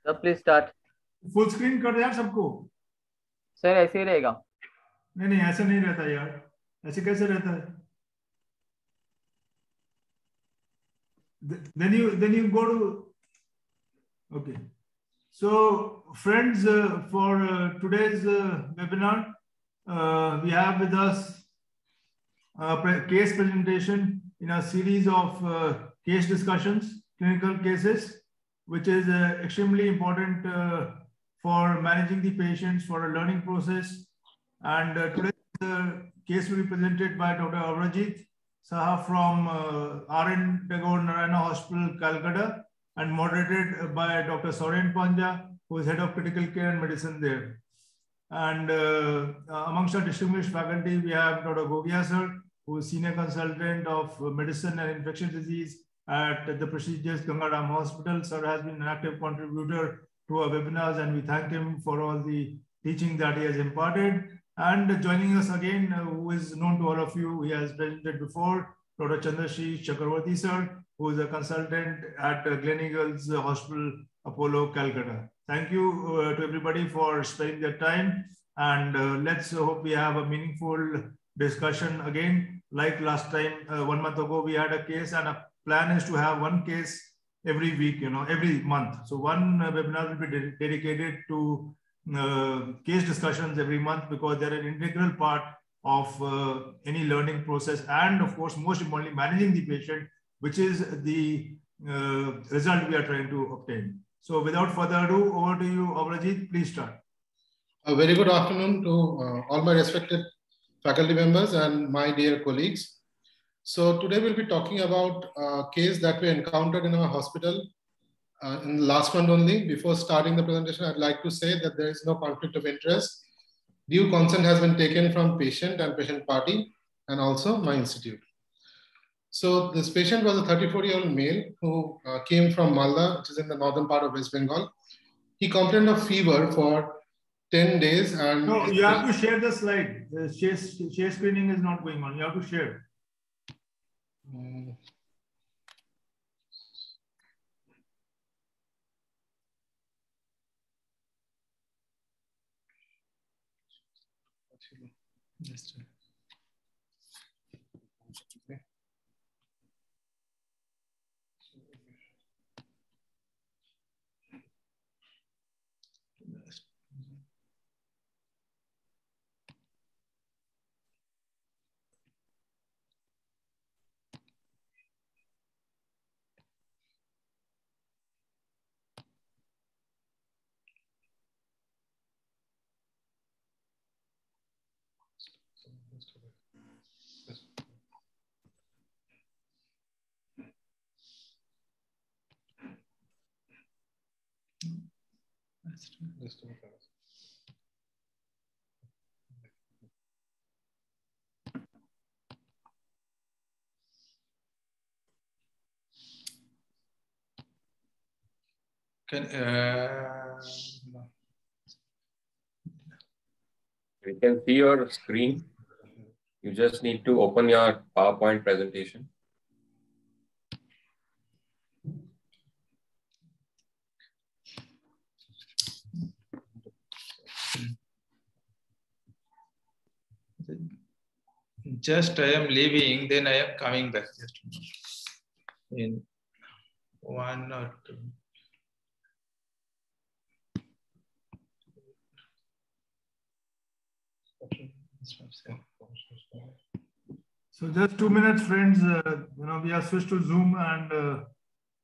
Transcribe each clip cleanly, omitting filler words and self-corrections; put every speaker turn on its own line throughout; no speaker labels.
Sir please start.
Full screen कर दे यार सबको।
सर ऐसे ही रहेगा।
नहीं नहीं ऐसा नहीं रहता यार, ऐसे कैसे रहता है? then you go to okay. So friends, for today's webinar, we have with us case presentation in a series of case discussions, clinical cases, which is extremely important for managing the patients for a learning process. And today's case will be presented by Dr. Avrojit Saha from RN Tagore Narayana Hospital, Calcutta, and moderated by Dr. Panja, who is head of critical care and medicine there. And amongst our distinguished faculty, we have Dr. Gogia sir, who is senior consultant of medicine and infectious disease at the prestigious Gangaram Hospital. Sir has been an active contributor to our webinars, and we thank him for all the teaching that he has imparted. And joining us again, who is known to all of you, he has presented before, Dr. Chandrashish sir, who is a consultant at Gleneagles Hospital, Apollo, Calcutta. Thank you to everybody for sparing their time, and let's hope we have a meaningful discussion again. Like last time, 1 month ago, we had a case, and a plan is to have one case every week, every month. So one webinar will be dedicated to case discussions every month, because they're an integral part of any learning process, and of course, most importantly, managing the patient, which is the result we are trying to obtain. So without further ado, over to you, Avrojit, please start.
A very good afternoon to all my respected faculty members and my dear colleagues. So today we'll be talking about a case that we encountered in our hospital in the last month only. Before starting the presentation, I'd like to say that there is no conflict of interest. Due consent has been taken from patient and patient party, and also my institute. So this patient was a 34-year-old male who came from Malda, which is in the northern part of West Bengal. He complained of fever for 10 days. And
no, you have to share the slide. The share screening is not going on. You have to share.
We can see your screen. You just need to open your PowerPoint presentation.
Just I am leaving, then I am coming back. Just in 1 or 2.
So just 2 minutes, friends. We are switched to Zoom, and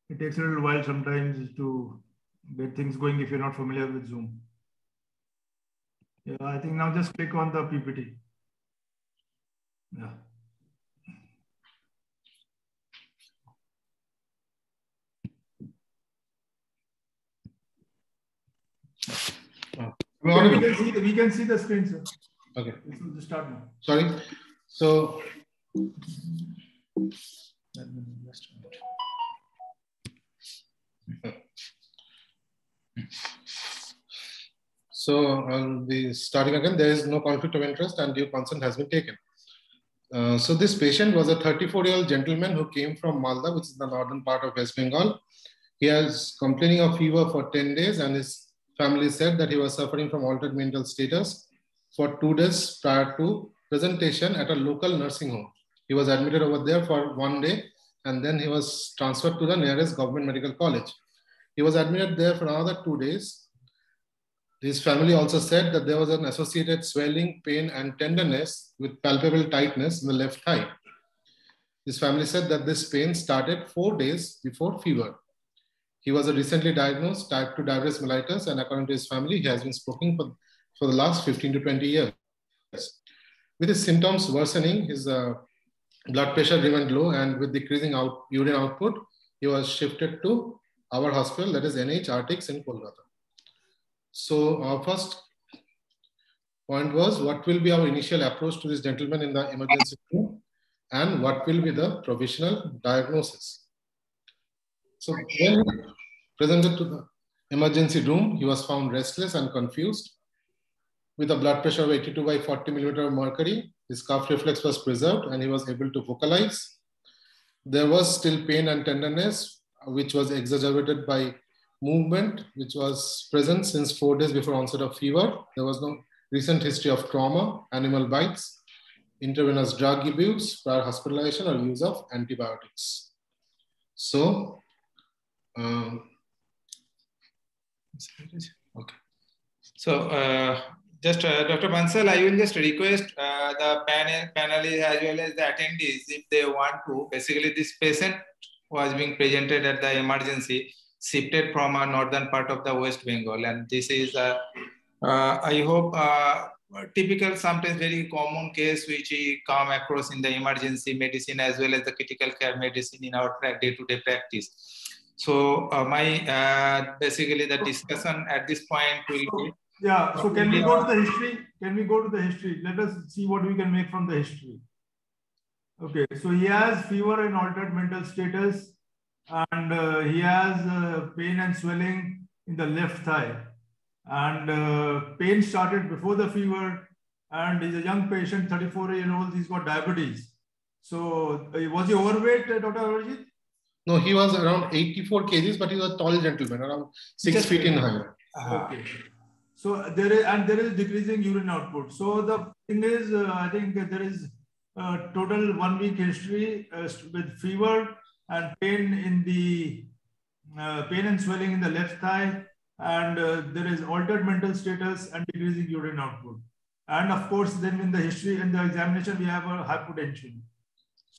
it takes a little while sometimes to get things going if you're not familiar with Zoom. Yeah, I think now just click on the PPT. Yeah. We can see the screen, sir.
Okay.
So just start now.
Sorry. So I'll be starting again. There is no conflict of interest and due consent has been taken. So this patient was a 34-year-old gentleman who came from Malda, which is the northern part of West Bengal. He was complaining of fever for 10 days, and his family said that he was suffering from altered mental status for 2 days prior to presentation at a local nursing home. He was admitted over there for 1 day, and then he was transferred to the nearest government medical college. He was admitted there for another 2 days. His family also said that there was an associated swelling, pain, and tenderness with palpable tightness in the left thigh. His family said that this pain started 4 days before fever. He was a recently diagnosed type 2 diabetes mellitus, and according to his family, he has been smoking for the last 15 to 20 years. With his symptoms worsening, his blood pressure remained low, and with decreasing urine output, he was shifted to our hospital, that is NECROTIZING in Kolkata. So our first point was, what will be our initial approach to this gentleman in the emergency room, and what will be the provisional diagnosis? So when he presented to the emergency room, he was found restless and confused. With a blood pressure of 82 by 40 millimeter of mercury, his cough reflex was preserved and he was able to vocalize. There was still pain and tenderness, which was exacerbated by movement, which was present since 4 days before onset of fever. There was no recent history of trauma, animal bites, intravenous drug abuse, prior hospitalization, or use of antibiotics. So,
okay. So, just Dr. Bansal, I will just request the panelists as well as the attendees, if they want to. Basically, this patient was being presented at the emergency, shifted from a northern part of the West Bengal, and this is, I hope, typical, sometimes very common case which we come across in the emergency medicine as well as the critical care medicine in our day-to-day practice. So basically the discussion at this point will be.
Yeah, so can we go to the history? Can we go to the history? Let us see what we can make from the history. Okay, so he has fever and altered mental status, and he has pain and swelling in the left thigh. And pain started before the fever, and he's a young patient, 34-year-old, he's got diabetes. So was he overweight, Dr. Avrojit?
No, he was around 84 kgs, but he was a tall gentleman, around 6 feet in height.
Okay. So there is decreasing urine output. So the thing is, I think there is total 1 week history with fever and pain in the pain and swelling in the left thigh, and there is altered mental status and decreasing urine output. And of course, then in the history, in the examination, we have a hypotension.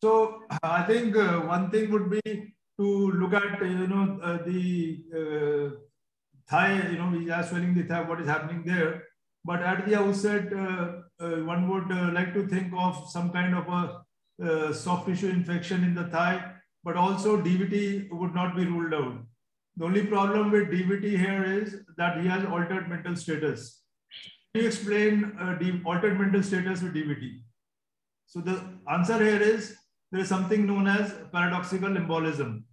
So I think one thing would be to look at, the thigh, we are swelling the thigh, what is happening there. But at the outset, one would like to think of some kind of a soft tissue infection in the thigh, but also DVT would not be ruled out. The only problem with DVT here is that he has altered mental status. Can you explain altered mental status with DVT? So the answer here is, there is something known as paradoxical embolism.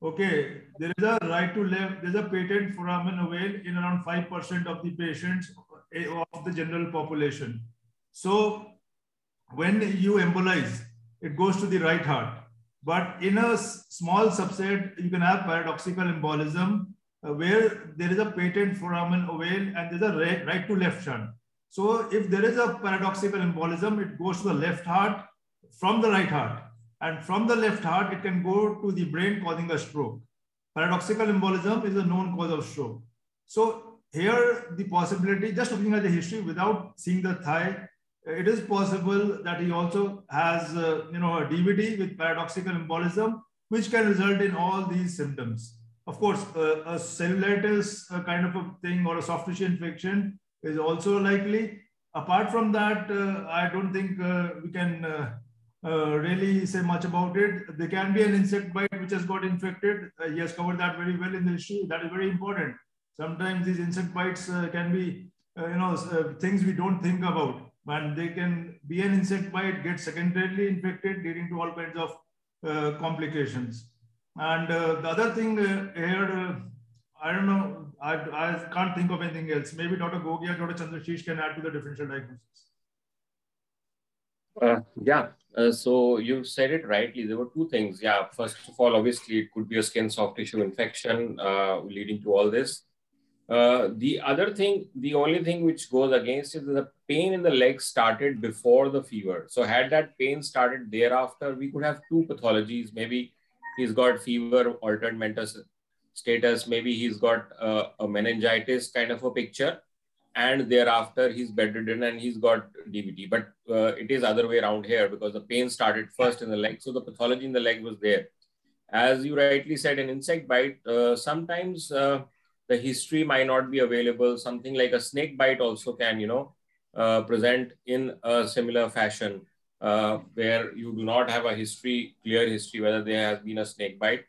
Okay, there is a right to left, there is a patent foramen ovale in around 5% of the patients of the general population. So when you embolize, it goes to the right heart. But in a small subset, you can have paradoxical embolism where there is a patent foramen ovale and there is a right to left shunt. So if there is a paradoxical embolism, it goes to the left heart from the right heart. And from the left heart, it can go to the brain, causing a stroke. Paradoxical embolism is a known cause of stroke. So here, the possibility, just looking at the history without seeing the thigh, it is possible that he also has, a DVT with paradoxical embolism, which can result in all these symptoms. Of course, a cellulitis kind of a thing or a soft tissue infection is also likely. Apart from that, I don't think we can really say much about it. There can be an insect bite which has got infected. He has covered that very well in the history. That is very important. Sometimes these insect bites can be, things we don't think about. And they can be an insect bite, get secondarily infected, leading to all kinds of complications. And the other thing here, I don't know, I can't think of anything else. Maybe Dr. Gogia, Dr. Chandrashish can add to the differential diagnosis.
Yeah, So you said it rightly. There were two things. Yeah, first of all, obviously, it could be a skin soft tissue infection leading to all this. The other thing, the only thing which goes against is the pain in the leg started before the fever. So had that pain started thereafter, we could have two pathologies. Maybe he's got fever, altered mental status. Maybe he's got a meningitis kind of a picture, and thereafter he's bedridden and he's got DVT. But it is other way around here because the pain started first in the leg. So the pathology in the leg was there. As you rightly said, an insect bite, sometimes the history might not be available. Something like a snake bite also can, present in a similar fashion where you do not have a history, clear history, whether there has been a snake bite.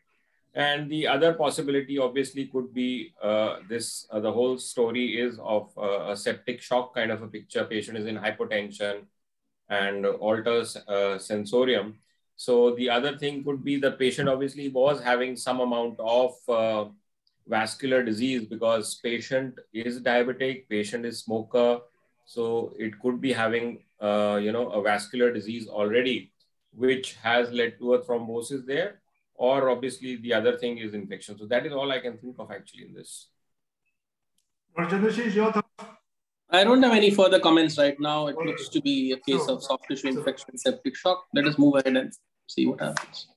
And the other possibility obviously could be the whole story is of a septic shock kind of a picture. Patient is in hypotension and alters sensorium. So the other thing could be the patient obviously was having some amount of vascular disease because patient is diabetic, patient is smoker. So it could be having, a vascular disease already, which has led to a thrombosis there. Or obviously the other thing is infection. So that is all I can think of actually in this.
Chandrashish, your thoughts?
I don't have any further comments right now. It looks to be a case of soft tissue infection, septic shock. Let us move ahead and see what happens.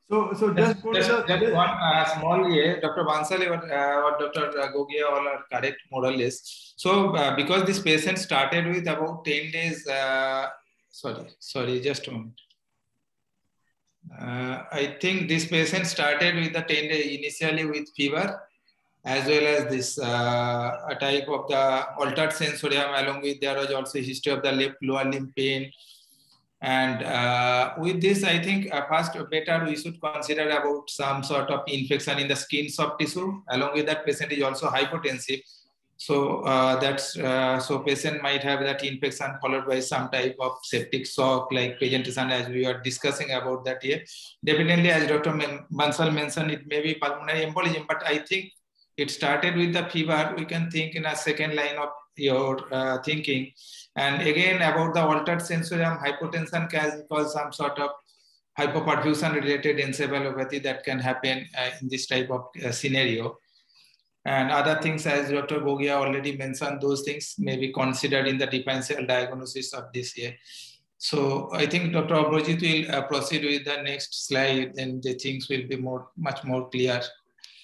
So just one
small Dr. Bansal or Dr. Gogia all are correct more or less. So because this patient started with about 10 days, sorry, just a moment. I think this patient started with the 10 day initially with fever, as well as this a type of the altered sensorium, along with there was also history of the left lower limb pain. And with this, I think first better we should consider about some sort of infection in the skin soft tissue. Along with that, patient is also hypotensive. So so patient might have that infection followed by some type of septic shock like presentation as we are discussing about that here. Definitely, as Dr. Bansal mentioned, it may be pulmonary embolism, but I think it started with the fever. We can think in a second line of your thinking. And again, about the altered sensorium, hypotension can cause some sort of hypoperfusion related encephalopathy that can happen in this type of scenario. And other things, as Dr. Gogia already mentioned, those things may be considered in the differential diagnosis of this year. So I think Dr. Avrojit will proceed with the next slide, and the things will be much more clear.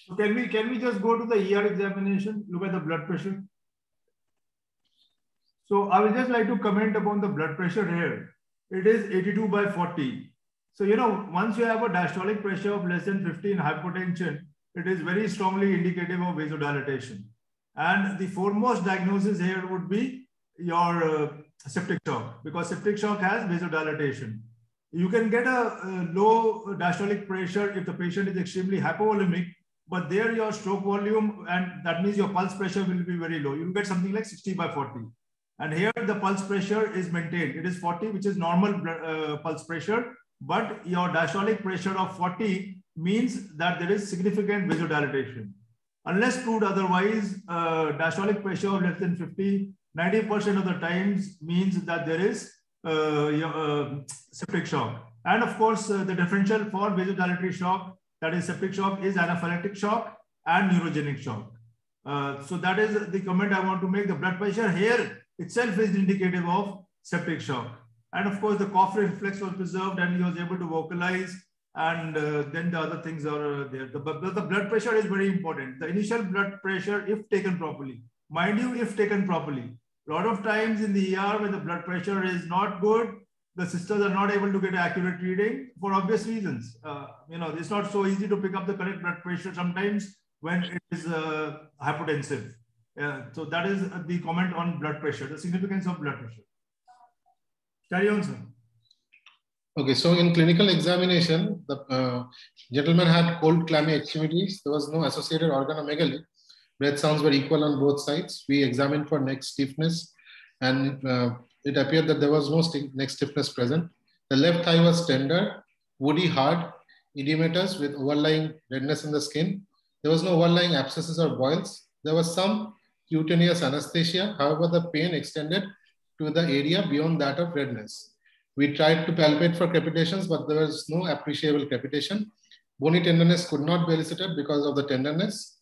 So can we just go to the ER examination, look at the blood pressure? So I would just like to comment upon the blood pressure here. It is 82/40. So, once you have a diastolic pressure of less than 50 in hypotension, it is very strongly indicative of vasodilatation. And the foremost diagnosis here would be your septic shock, because septic shock has vasodilatation. You can get a low diastolic pressure if the patient is extremely hypovolemic, but there your stroke volume, and that means your pulse pressure will be very low. You will get something like 60/40. And here the pulse pressure is maintained. It is 40, which is normal pulse pressure, but your diastolic pressure of 40 means that there is significant vasodilatation. Unless proved otherwise, diastolic pressure of less than 50, 90% of the times means that there is septic shock. And of course, the differential for vasodilatory shock, that is septic shock, is anaphylactic shock and neurogenic shock. So that is the comment I want to make. The blood pressure here itself is indicative of septic shock. And of course, the cough reflex was preserved and he was able to vocalize. And then the other things are there. The blood pressure is very important. The initial blood pressure, if taken properly, mind you, if taken properly, a lot of times in the ER when the blood pressure is not good, the sisters are not able to get an accurate reading for obvious reasons. It's not so easy to pick up the correct blood pressure sometimes when it is hypotensive. So that is the comment on blood pressure, the significance of blood pressure. Carry on, sir.
Okay, so in clinical examination, the gentleman had cold clammy extremities. There was no associated organomegaly. Breath sounds were equal on both sides. We examined for neck stiffness, and it appeared that there was no neck stiffness present. The left thigh was tender, woody, hard, edematous with overlying redness in the skin. There was no overlying abscesses or boils. There was some cutaneous anesthesia. However, the pain extended to the area beyond that of redness. We tried to palpate for crepitations, but there was no appreciable crepitation. Bony tenderness could not be elicited because of the tenderness.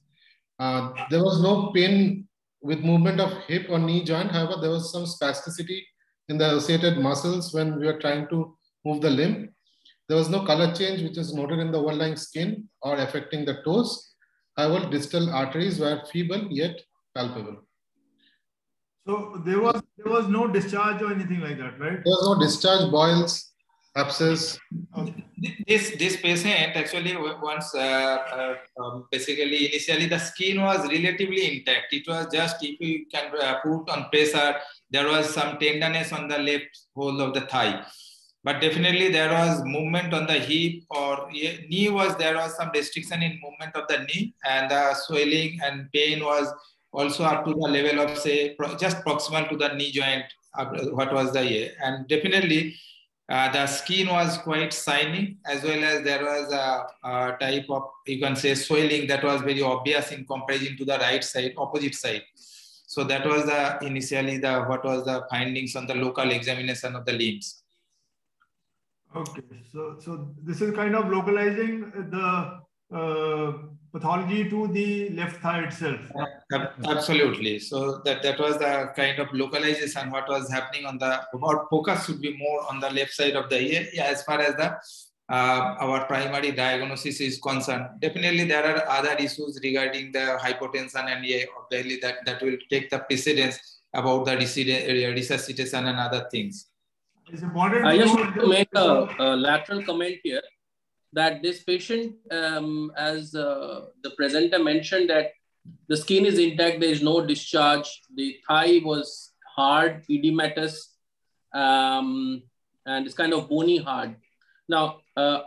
There was no pain with movement of hip or knee joint. However, there was some spasticity in the associated muscles when we were trying to move the limb. There was no color change, which is noted in the overlying skin or affecting the toes. However, distal arteries were feeble yet palpable.
So there was no discharge or anything like that, right?
There was no discharge, boils, abscess.
Okay.
This patient actually once basically initially the skin was relatively intact. It was just if you can put on pressure, there was some tenderness on the left whole of the thigh. But definitely there was movement on the hip or knee there was some restriction in movement of the knee, and the swelling and pain was also up to the level of say just proximal to the knee joint. What was the and definitely the skin was quite shiny, as well as there was a type of, you can say, swelling that was very obvious in comparison to the right side, opposite side. So that was initially what was the findings on the local examination of the limbs.
Okay, so this is kind of localizing the pathology to the left thigh itself.
Absolutely. So that was the kind of localization. What was happening on the focus should be more on the left side of the ear. Yeah, as far as the our primary diagnosis is concerned, definitely there are other issues regarding the hypotension and obviously that will take the precedence about the resuscitation and other things.
It's important.
I just want to make a lateral comment here that this patient, as the presenter mentioned, that the skin is intact, there is no discharge, the thigh was hard, edematous, and it's kind of bony hard. Now,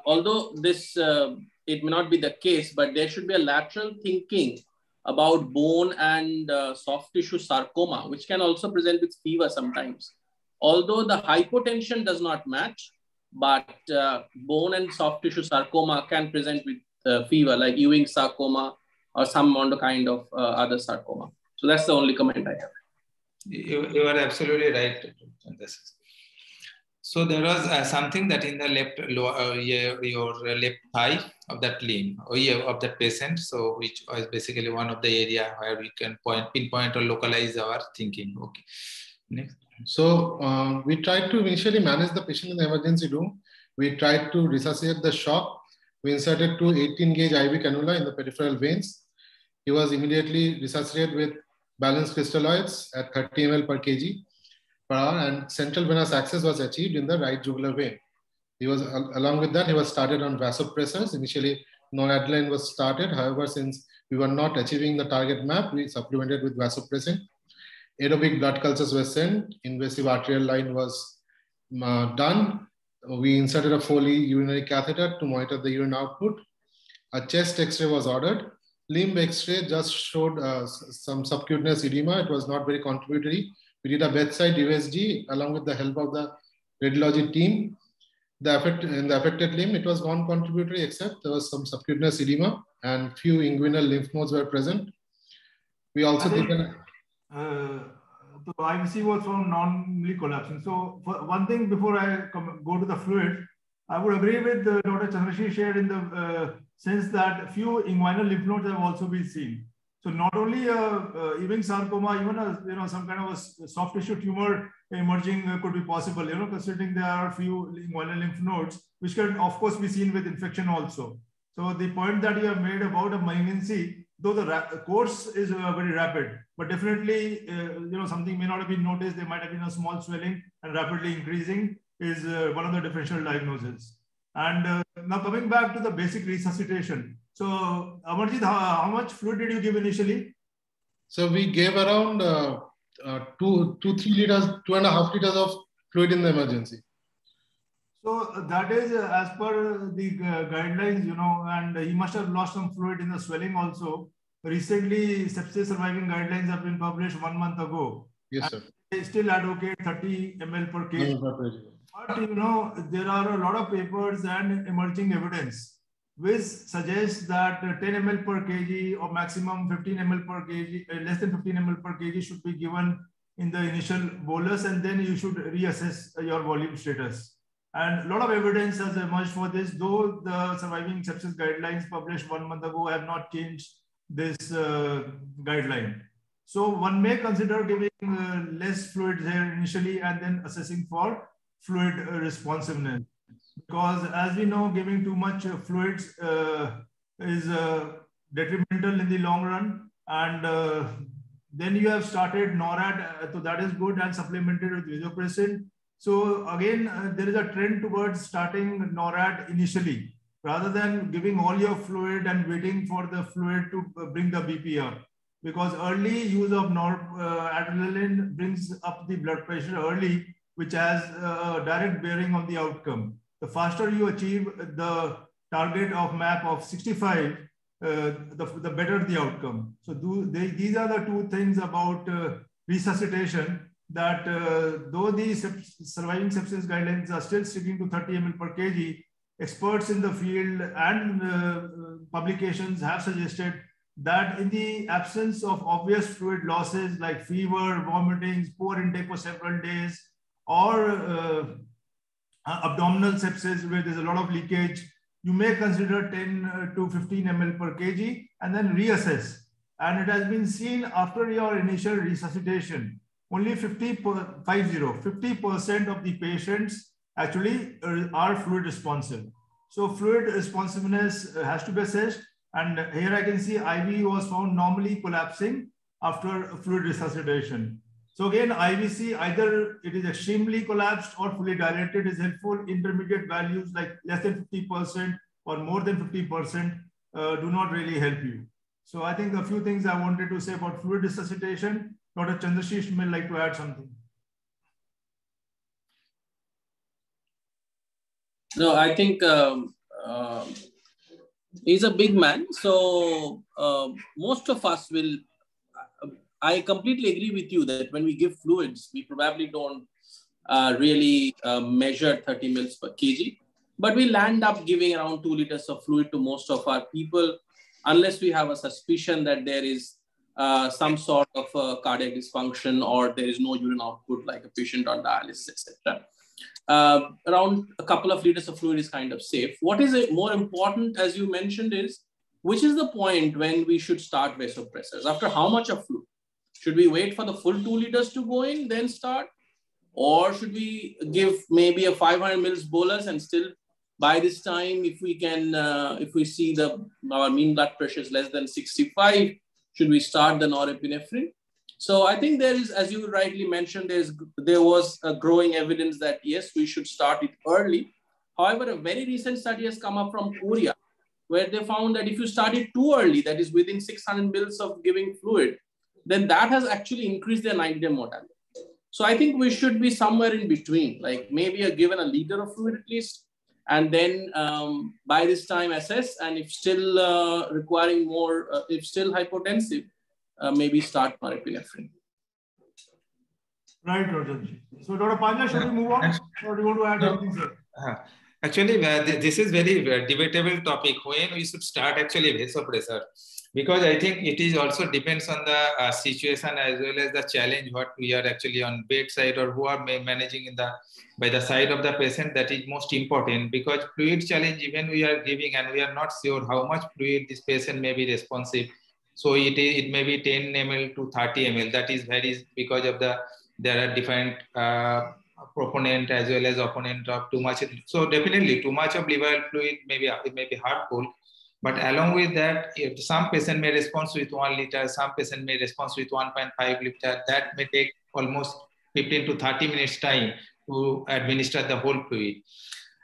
although this, it may not be the case, but there should be a lateral thinking about bone and soft tissue sarcoma, which can also present with fever sometimes. Although the hypotension does not match, but bone and soft tissue sarcoma can present with fever, like Ewing sarcoma or some kind of other sarcoma. So that's the only comment I have.
You are absolutely right. So there was something that in the left your left thigh of that limb of that patient, so which was basically one of the area where we can pinpoint or localize our thinking. Okay. Next.
So we tried to initially manage the patient in the emergency room. We tried to resuscitate the shock. We inserted 2 18-gauge IV cannula in the peripheral veins. He was immediately resuscitated with balanced crystalloids at 30 ml per kg per hour, and central venous access was achieved in the right jugular vein. He was, along with that, he was started on vasopressors. Initially, noradrenaline was started. However, since we were not achieving the target map, we supplemented with vasopressin. Aerobic blood cultures were sent. Invasive arterial line was done. We inserted a Foley urinary catheter to monitor the urine output. A chest X-ray was ordered. Limb X-ray just showed some subcutaneous edema. It was not very contributory. We did a bedside USG along with the help of the radiology team. In the affected limb, it was non-contributory, except there was some subcutaneous edema and few inguinal lymph nodes were present. We also did
the IVC was found non-really collapsing. So for one thing, before I go to the fluid, I would agree with Dr. Chandrashish shared in the sense that few inguinal lymph nodes have also been seen. So not only Ewing sarcoma, even some kind of a soft tissue tumor emerging could be possible. Considering there are few inguinal lymph nodes, which can of course be seen with infection also. So the point that you have made about a malignancy, though the course is very rapid, but definitely something may not have been noticed. There might have been a small swelling and rapidly increasing is one of the differential diagnoses. And now coming back to the basic resuscitation. So Avrojit, how much fluid did you give initially?
So we gave around 2.5 liters of fluid in the emergency.
So that is as per the guidelines, and he must have lost some fluid in the swelling also. Recently, sepsis surviving guidelines have been published 1 month ago.
Yes, sir.
They still advocate 30 ml per kg. But there are a lot of papers and emerging evidence which suggests that 10 ml per kg or maximum 15 ml per kg, less than 15 ml per kg should be given in the initial bolus, and then you should reassess your volume status. And a lot of evidence has emerged for this, though the surviving sepsis guidelines published 1 month ago have not changed this guideline. So one may consider giving less fluid here initially and then assessing for fluid responsiveness. Because as we know, giving too much fluids is detrimental in the long run. And then you have started NORAD, so that is good, and supplemented with vasopressin. So again, there is a trend towards starting NORAD initially, rather than giving all your fluid and waiting for the fluid to bring the BP up. Because early use of adrenaline brings up the blood pressure early, which has a direct bearing on the outcome. The faster you achieve the target of MAP of 65, the better the outcome. So these are the two things about resuscitation, that though the surviving sepsis guidelines are still sticking to 30 ml per kg, experts in the field and publications have suggested that in the absence of obvious fluid losses like fever, vomitings, poor intake for several days, or abdominal sepsis where there's a lot of leakage, you may consider 10 to 15 ml per kg and then reassess. And it has been seen after your initial resuscitation, only 50% of the patients actually are fluid responsive. So fluid responsiveness has to be assessed. And here I can see IV was found normally collapsing after fluid resuscitation. So again, IVC, either it is extremely collapsed or fully dilated is helpful. Intermediate values like less than 50% or more than 50% do not really help you. So I think a few things I wanted to say about fluid resuscitation. Dr. Chandrashish may like to add something.
No, I think he's a big man. So most of us will, I completely agree with you that when we give fluids, we probably don't really measure 30 mils per kg, but we'll end up giving around 2 liters of fluid to most of our people, unless we have a suspicion that there is some sort of cardiac dysfunction or there is no urine output like a patient on dialysis, etc. Around a couple of liters of fluid is kind of safe. What is more important, as you mentioned, is which is the point when we should start vasopressors? After how much of fluid? Should we wait for the full 2 liters to go in, then start? Or should we give maybe a 500 mils bolus and still by this time, if we can, if we see our mean blood pressure is less than 65, should we start the norepinephrine? So I think there is, as you rightly mentioned, there was a growing evidence that yes, we should start it early. However, a very recent study has come up from Korea, where they found that if you start it too early, that is within 600 mils of giving fluid, then that has actually increased their 90-day mortality. So I think we should be somewhere in between, like maybe given a liter of fluid at least, and then by this time assess, and if still requiring more, if still hypotensive, maybe start norepinephrine.
Right, Roger. So Dr. Panja, should we move on? Or do you want to add anything, sir?
Actually, this is very debatable topic when we should start actually vasopressor, because I think it is also depends on the situation as well as the challenge what we are actually on bedside or who are managing in the by the side of the patient. That is most important, because fluid challenge even we are giving and we are not sure how much fluid this patient may be responsive. So it may be 10 ml to 30 ml. That is varies because of there are different proponent as well as opponent of too much. So definitely too much of liver fluid it may be harmful. But along with that, if some patient may respond with 1 liter, some patient may respond with 1.5 liter. That may take almost 15 to 30 minutes time to administer the whole fluid.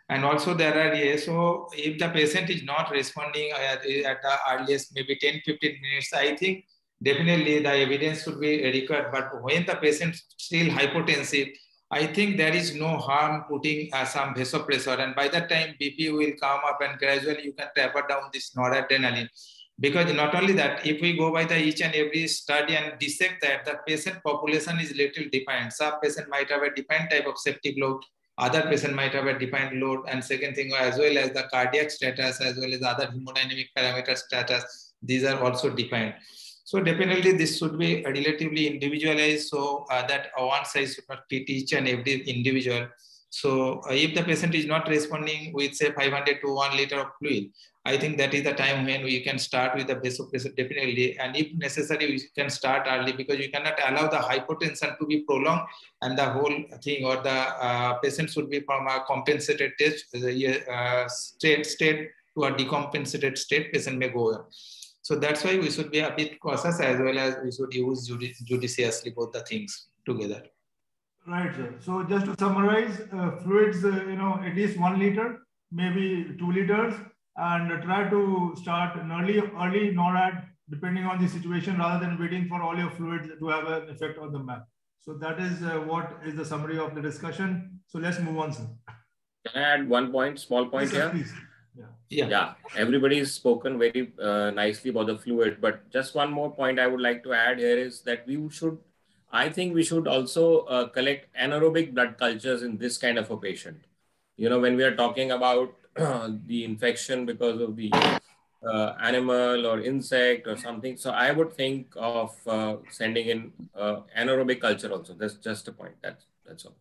And also there are, so if the patient is not responding at the earliest, maybe 10, 15 minutes, I think definitely the evidence should be required. But when the patient is still hypotensive, I think there is no harm putting some vasopressor, and by that time BP will come up and gradually you can taper down this noradrenaline. Because not only that, if we go by the each and every study and dissect that, the patient population is little defined. Some patient might have a defined type of septic load, other patient might have a defined load, and second thing as well as the cardiac status as well as other hemodynamic parameter status, these are also defined. So definitely this should be relatively individualized, so that one size should not fit each and every individual. So if the patient is not responding with say 500 to 1 liter of fluid, I think that is the time when we can start with the vasopressor definitely. And if necessary, we can start early, because you cannot allow the hypotension to be prolonged and the whole thing, or the patient should be from a compensated state to a decompensated state, patient may go on. So that's why we should be a bit cautious, as well as we should use judiciously both the things together.
Right, sir. So just to summarize, fluids, at least 1 liter, maybe 2 liters, and try to start an early NORAD, depending on the situation, rather than waiting for all your fluids to have an effect on the map. So that is what is the summary of the discussion. So let's move on, sir.
Can I add one point, small point
Yes, sir,
here?
please.
Yeah. Everybody's spoken very nicely about the fluid, but just one more point I would like to add here is that I think we should also collect anaerobic blood cultures in this kind of a patient. When we are talking about the infection because of the animal or insect or something, so I would think of sending in anaerobic culture also. That's just a point. That's all.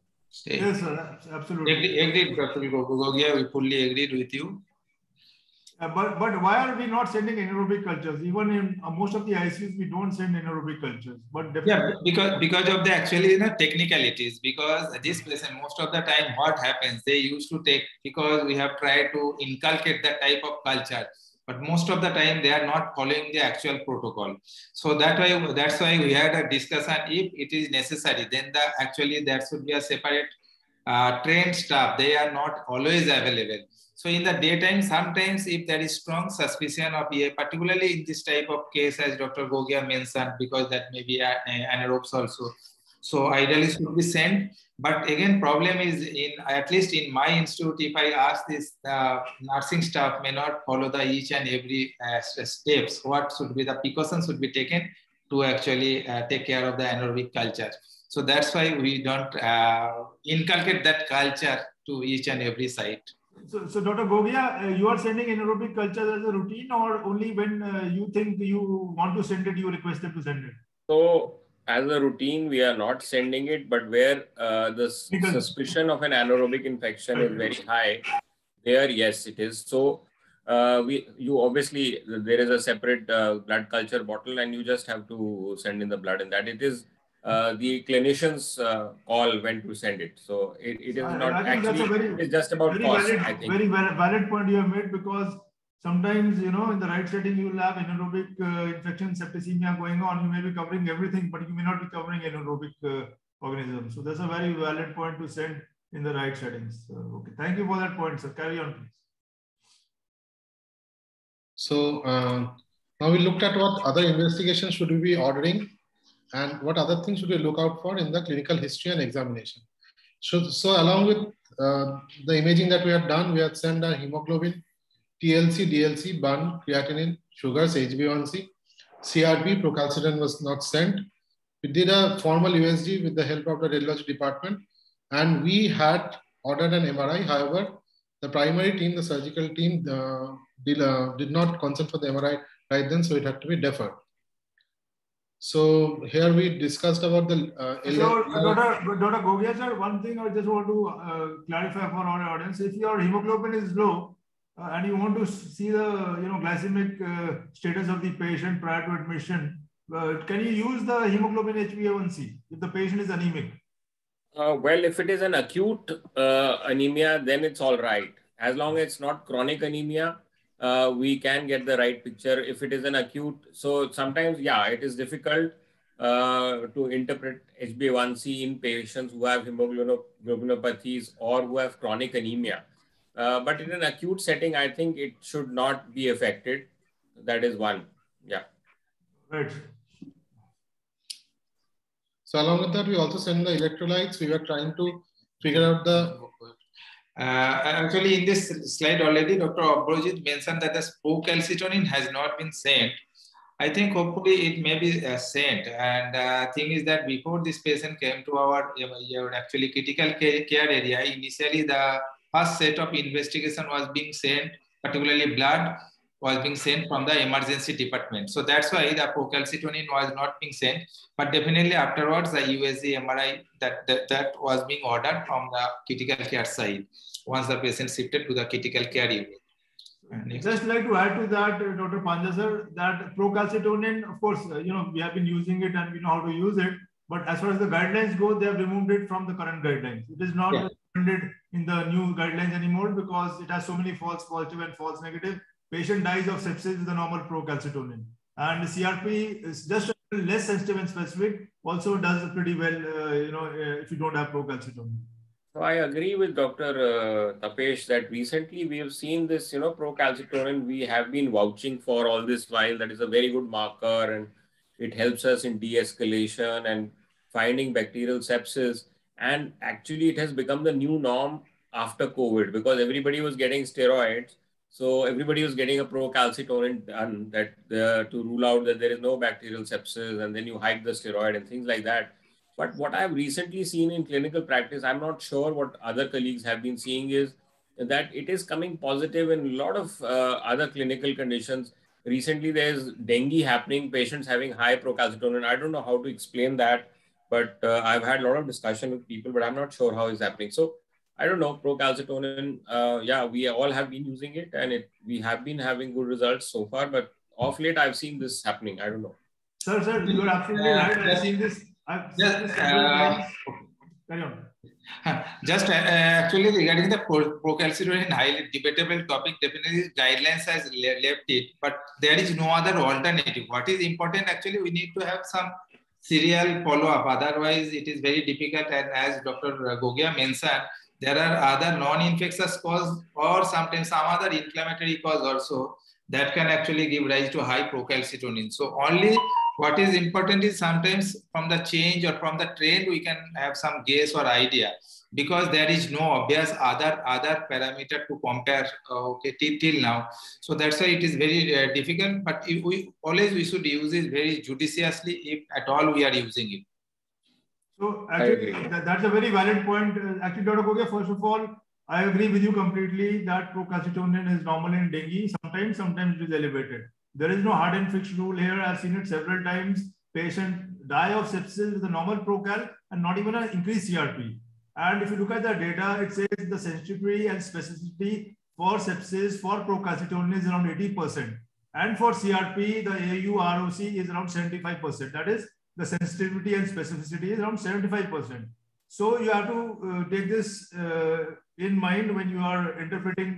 Yes, sir, absolutely.
Agreed, Dr. Gogia, we fully agreed with you.
But why are we not sending anaerobic cultures? Even in most of the ICUs, we don't send anaerobic cultures. But definitely,
because of the actually technicalities. Because this patient, most of the time, what happens, they used to take, because we have tried to inculcate that type of culture, but most of the time they are not following the actual protocol. So that's why we had a discussion. If it is necessary, then there should be a separate trained staff. They are not always available. So in the daytime, sometimes if there is strong suspicion of particularly in this type of case, as Dr. Gogia mentioned, because that may be anaerobes also. So ideally should be sent. But again, problem is, at least in my institute, if I ask this, nursing staff may not follow the each and every steps. What should be the precautions should be taken to actually take care of the anaerobic culture. So that's why we don't inculcate that culture to each and every site.
So Dr. Gogia, you are sending anaerobic culture as a routine, or only when you think you want to send it, you requested to send it?
So as a routine, we are not sending it, but where the suspicion of an anaerobic infection is very high, there, yes, it is. So you obviously, there is a separate blood culture bottle, and you just have to send in the blood in that. It is the clinician's call when to send it. So it is not actually, it's just about cost, I think.
Very valid point you have made, because sometimes, in the right setting, you will have anaerobic infection, septicemia going on. You may be covering everything, but you may not be covering anaerobic organisms. So that's a very valid point to send in the right settings. Okay, thank you for that point, sir. Carry on, please.
So now we looked at what other investigations should we be ordering and what other things should we look out for in the clinical history and examination. So along with the imaging that we had done, we had sent our hemoglobin, TLC, DLC, BUN, creatinine, sugars, HbA1c, CRP, procalcitonin was not sent. We did a formal USG with the help of the radiology department, and we had ordered an MRI. However, the primary team, the surgical team, did not consent for the MRI right then, so it had to be deferred. So here we discussed about the
Dr. Gogia, sir, one thing I just want to clarify for our audience: if your hemoglobin is low and you want to see the glycemic status of the patient prior to admission, can you use the hemoglobin HbA1c if the patient is anemic?
Well, if it is an acute anemia, then it's all right. As long as it's not chronic anemia, we can get the right picture. If it is an acute, so sometimes, yeah, it is difficult to interpret HbA1c in patients who have hemoglobinopathies or who have chronic anemia. But in an acute setting, I think it should not be affected. That is one. Yeah.
Right.
So along with that, we also send the electrolytes. We were trying to figure out the...
actually, in this slide already, Dr. Avrojit mentioned that the procalcitonin has not been sent. I think hopefully it may be sent. And thing is that before this patient came to our actually critical care area, initially the first set of investigation was being sent, particularly blood. was being sent from the emergency department. So that's why the procalcitonin was not being sent. But definitely afterwards, the USG MRI that was being ordered from the critical care side once the patient shifted to the critical care unit.
Just like to add to that, Dr. Panja sir, that procalcitonin, of course, we have been using it and we know how to use it. But as far as the guidelines go, they have removed it from the current guidelines. It is not recommended in the new guidelines anymore because it has so many false positive and false negative. Patient dies of sepsis with the normal procalcitonin. And CRP is just less sensitive and specific, also does pretty well, if you don't have procalcitonin.
So I agree with Dr. Tapesh that recently we have seen this, procalcitonin, we have been vouching for all this while. That is a very good marker and it helps us in de-escalation and finding bacterial sepsis. And actually it has become the new norm after COVID because everybody was getting steroids. So everybody was getting a procalcitonin done to rule out that there is no bacterial sepsis, and then you hike the steroid and things like that. But what I've recently seen in clinical practice, I'm not sure what other colleagues have been seeing, is that it is coming positive in a lot of other clinical conditions. Recently, there's dengue happening, patients having high procalcitonin. I don't know how to explain that, but I've had a lot of discussion with people, but I'm not sure how it's happening. So I don't know, procalcitonin, we all have been using it and we have been having good results so far, but off late, I've seen this happening. I don't know.
Sir, you're absolutely right. I've seen this. Carry on.
Just actually regarding the procalcitonin, highly debatable topic, definitely guidelines has left it, but there is no other alternative. What is important, actually, we need to have some serial follow-up. Otherwise, it is very difficult. And as Dr. Gogia mentioned, there are other non-infectious cause or sometimes some other inflammatory cause also that can actually give rise to high procalcitonin. So only what is important is sometimes from the change or from the trend, we can have some guess or idea because there is no obvious other parameter to compare till now. So that's why it is very difficult, but if we should use it very judiciously if at all we are using it.
So actually, that's a very valid point. Actually, Dr. Gogia, first of all, I agree with you completely that procalcitonin is normal in dengue. Sometimes it is elevated. There is no hard and fixed rule here. I've seen it several times. Patients die of sepsis with a normal procal and not even an increased CRP. And if you look at the data, it says the sensitivity and specificity for sepsis for procalcitonin is around 80%. And for CRP, the AU-ROC is around 75%. That is, the sensitivity and specificity is around 75%. So you have to take this in mind when you are interpreting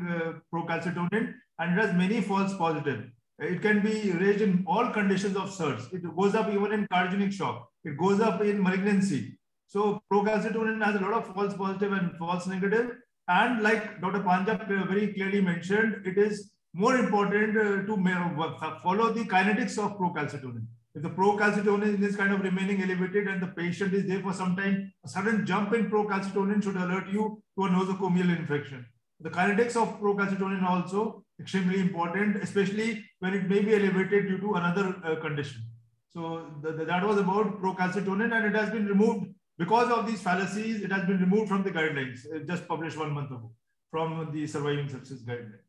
procalcitonin, and it has many false positives. It can be raised in all conditions of SIRS. It goes up even in cardiogenic shock. It goes up in malignancy. So procalcitonin has a lot of false positive and false negative. And like Dr. Panja very clearly mentioned, it is more important to follow the kinetics of procalcitonin. If the procalcitonin is kind of remaining elevated and the patient is there for some time, a sudden jump in procalcitonin should alert you to a nosocomial infection. The kinetics of procalcitonin also extremely important, especially when it may be elevated due to another condition. So that was about procalcitonin, and it has been removed because of these fallacies. It has been removed from the guidelines, just published 1 month ago from the surviving sepsis guidelines.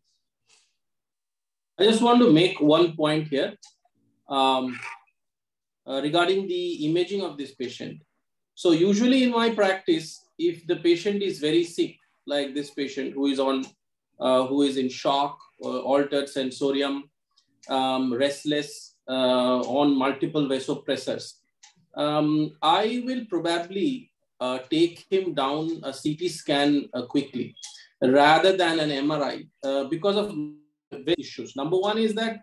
I just want to make one point here. Regarding the imaging of this patient. So usually in my practice, if the patient is very sick, like this patient who is in shock, altered sensorium, restless, on multiple vasopressors, I will probably take him down a CT scan quickly rather than an MRI because of issues. Number one is that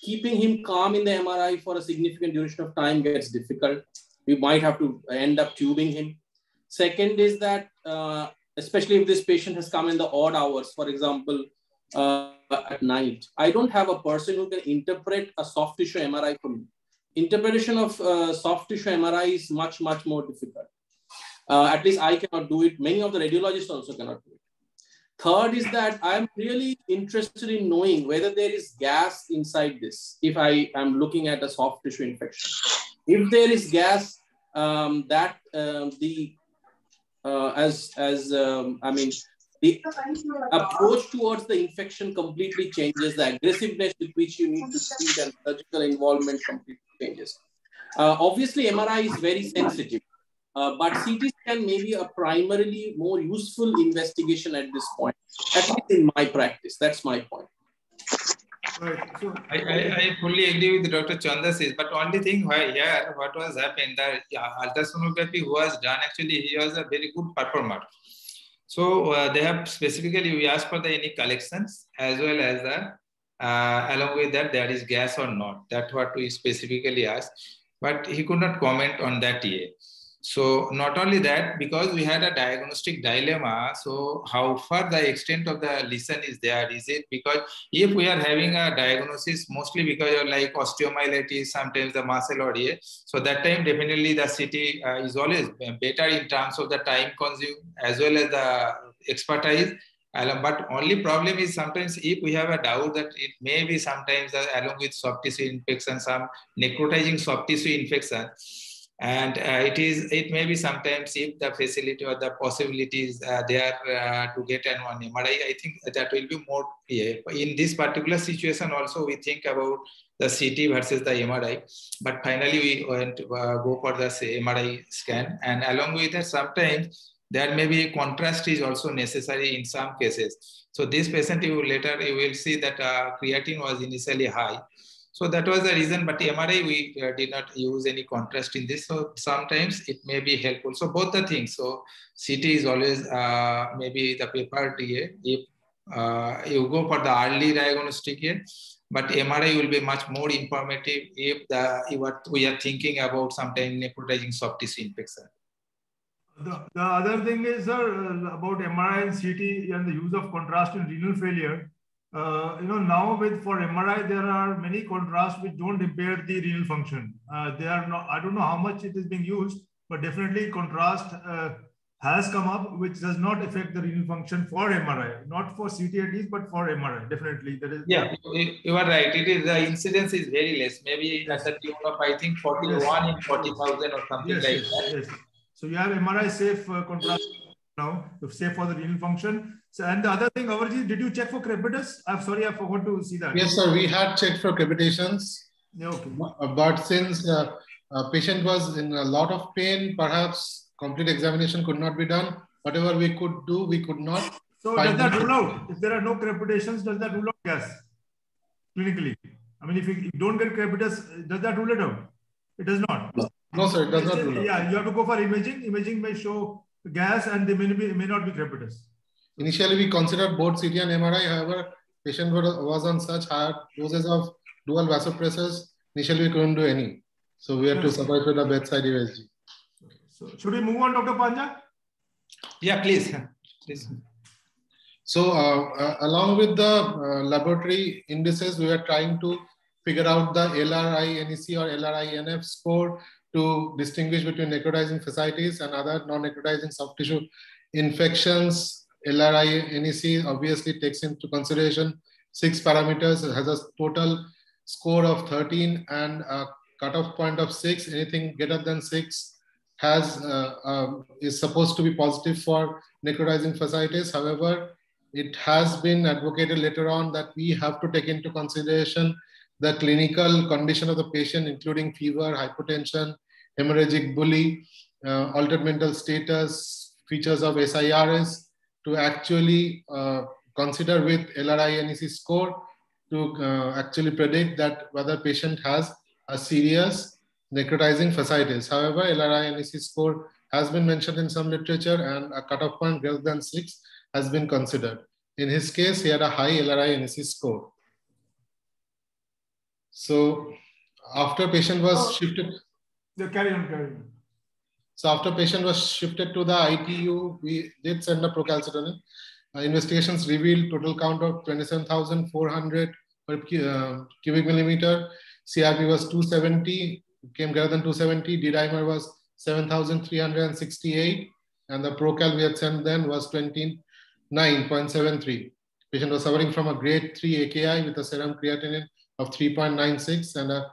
keeping him calm in the MRI for a significant duration of time gets difficult. We might have to end up tubing him. Second is that, especially if this patient has come in the odd hours, for example, at night, I don't have a person who can interpret a soft tissue MRI for me. Interpretation of soft tissue MRI is much, much more difficult. At least I cannot do it. Many of the radiologists also cannot do it. Third is that I'm really interested in knowing whether there is gas inside this. If I am looking at a soft tissue infection, if there is gas, the approach towards the infection completely changes. The aggressiveness with which you need to treat and surgical involvement completely changes. Obviously, MRI is very sensitive, but CT scan may be a primarily more useful investigation at this point, at least in my practice. That's my point.
Right. So
I fully agree with Dr. Chandrashish, but only thing here, what was happened, the ultrasonography was done, actually, he was a very good performer. So they have specifically, we asked for the any collections as well as the, along with that, there is gas or not. That's what we specifically asked, but he could not comment on that yet. So not only that, because we had a diagnostic dilemma, so how far the extent of the lesion is there? Is it because if we are having a diagnosis mostly because of like osteomyelitis, sometimes the muscle or so that time definitely the CT is always better in terms of the time consumed as well as the expertise. But only problem is sometimes if we have a doubt that it may be sometimes along with soft tissue infection, some necrotizing soft tissue infection. And it may be sometimes if the facility or the possibilities there to get an one MRI, I think that will be more. In this particular situation also, we think about the CT versus the MRI, but finally we went to go for the MRI scan. And along with that, sometimes there may be contrast is also necessary in some cases. So this patient, you will see that creatine was initially high. So that was the reason, but MRI, we did not use any contrast in this. So sometimes it may be helpful. So both the things. So CT is always maybe the preferred if you go for the early diagnostic here, but MRI will be much more informative if we are thinking about sometimes necrotizing soft tissue infection.
The other thing is, sir, about MRI and CT and the use of contrast in renal failure. Now for MRI, there are many contrasts which don't impair the renal function. They are not, I don't know how much it is being used, but definitely contrast has come up, which does not affect the renal function for MRI, not for CT at least, but for MRI. Definitely there is.
Yeah, you are right. It is, the incidence is very less, maybe at the tune of, I think, 41 in 40,000 or something like that.
Yes. So you have MRI safe contrast now, safe for the renal function. So, and the other thing, Avrojit, did you check for crepitus? I'm sorry, I forgot to see that.
Yes, sir. We had checked for crepitations.
Okay.
But since patient was in a lot of pain, perhaps complete examination could not be done. Whatever we could do, we could not.
So does that rule out? If there are no crepitations, does that rule out gas clinically? I mean, if you don't get crepitus, does that rule it out? It does not.
No, sir, it does not rule out.
Yeah, you have to go for imaging. Imaging may show gas and they may not be crepitus.
Initially, we considered both CT and MRI. However, patient was on such high doses of dual vasopressors. Initially, we couldn't do any. So we had to suffice with a bedside USG.
Okay. So should we move on, Dr. Panja?
Yeah, please.
So along with the laboratory indices, we are trying to figure out the LRI-NEC or LRI-NF score to distinguish between necrotizing fasciitis and other non-necrotizing soft tissue infections. LRI-NEC obviously takes into consideration 6 parameters. It has a total score of 13 and a cutoff point of 6. Anything greater than 6 is supposed to be positive for necrotizing fasciitis. However, it has been advocated later on that we have to take into consideration the clinical condition of the patient, including fever, hypotension, hemorrhagic bully, altered mental status, features of SIRS, to actually consider with LRI-NEC score to actually predict that whether patient has a serious necrotizing fasciitis. However, LRI-NEC score has been mentioned in some literature and a cutoff point greater than 6 has been considered. In his case, he had a high LRI-NEC score. So after patient was shifted.
Carry on.
So after patient was shifted to the ITU, we did send a procalcitonin. Investigations revealed total count of 27,400 per cubic millimeter. CRP was 270, came greater than 270. D-dimer was 7,368. And the procal we had sent then was 29.73. Patient was suffering from a grade 3 AKI with a serum creatinine of 3.96 and a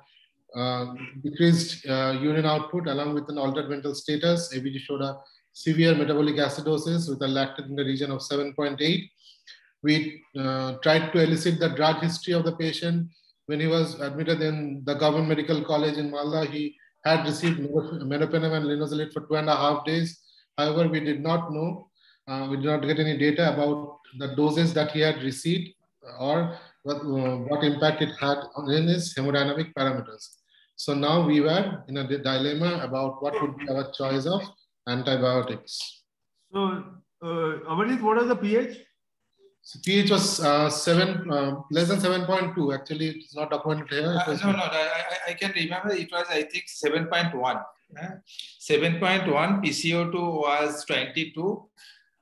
decreased urine output along with an altered mental status. ABG showed a severe metabolic acidosis with a lactate in the region of 7.8. We tried to elicit the drug history of the patient. When he was admitted in the Government Medical College in Malda, he had received meropenem and linezolid for 2.5 days. However, we did not know, we did not get any data about the doses that he had received or what impact it had in his hemodynamic parameters. So now we were in a dilemma about what would be our choice of antibiotics.
So, Avrojit, what is the pH?
So pH was less than 7.2. Actually, it's not documented here.
I can remember it was, I think, 7.1. 7.1, PCO2 was 22.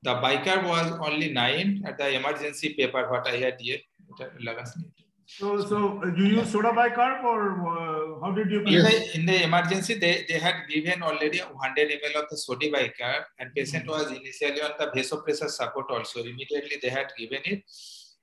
The bicarb was only 9 at the emergency paper, what I had here.
So you use soda bicarb or how did you?
In the emergency, they had given already 100 ml of the sodium bicarb, and patient was initially on the vasopressor support also. Immediately they had given it.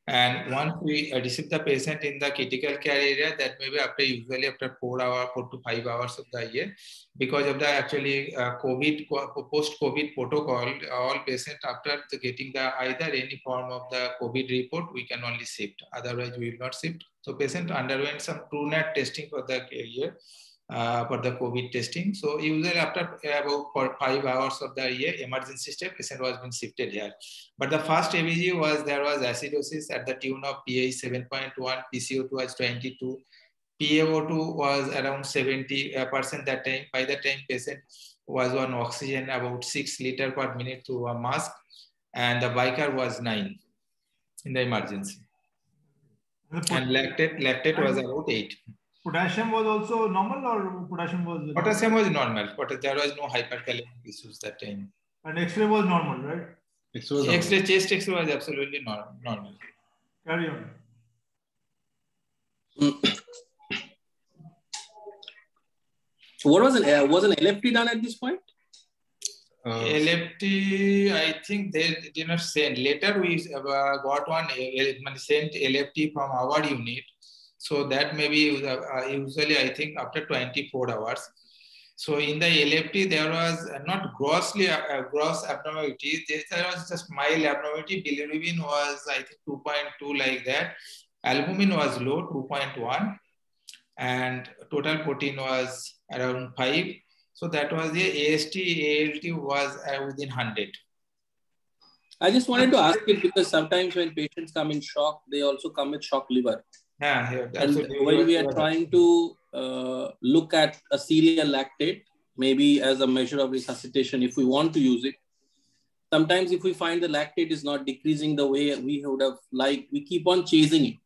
And once we received the patient in the critical care area, that maybe usually after 4 to 5 hours of the year, because of the actually post-COVID protocol, all patients after getting the either any form of the COVID report, we can only shift. Otherwise, we will not shift. So patient underwent some TrueNAT testing for the carrier. For the COVID testing. So usually after about 5 hours of the year, emergency step, patient was being shifted here. But the first ABG was, there was acidosis at the tune of pH 7.1, PCO2 was 22, PaO2 was around 70% that time. By the time patient was on oxygen about 6 liters per minute through a mask, and the bicarb was 9 in the emergency. And lactate was about 8.
Potassium was also normal, or potassium was?
Potassium was normal, but there was no hyperkalemic issues that time.
And X-ray was normal, right?
X-ray, chest X-ray was absolutely normal.
Carry on.
What was an LFT done at this point?
LFT, I think they did not send. Later we got one sent LFT from our unit. So that maybe usually I think after 24 hours. So in the LFT, there was not gross abnormality. There was just mild abnormality. Bilirubin was, I think, 2.2 like that. Albumin was low, 2.1. And total protein was around 5. So that was the AST, ALT was within 100.
I just wanted to ask it because sometimes when patients come in shock, they also come with shock liver.
Yeah,
and when we are trying to look at a serial lactate, maybe as a measure of resuscitation, if we want to use it, sometimes if we find the lactate is not decreasing the way we would have liked, we keep on chasing it.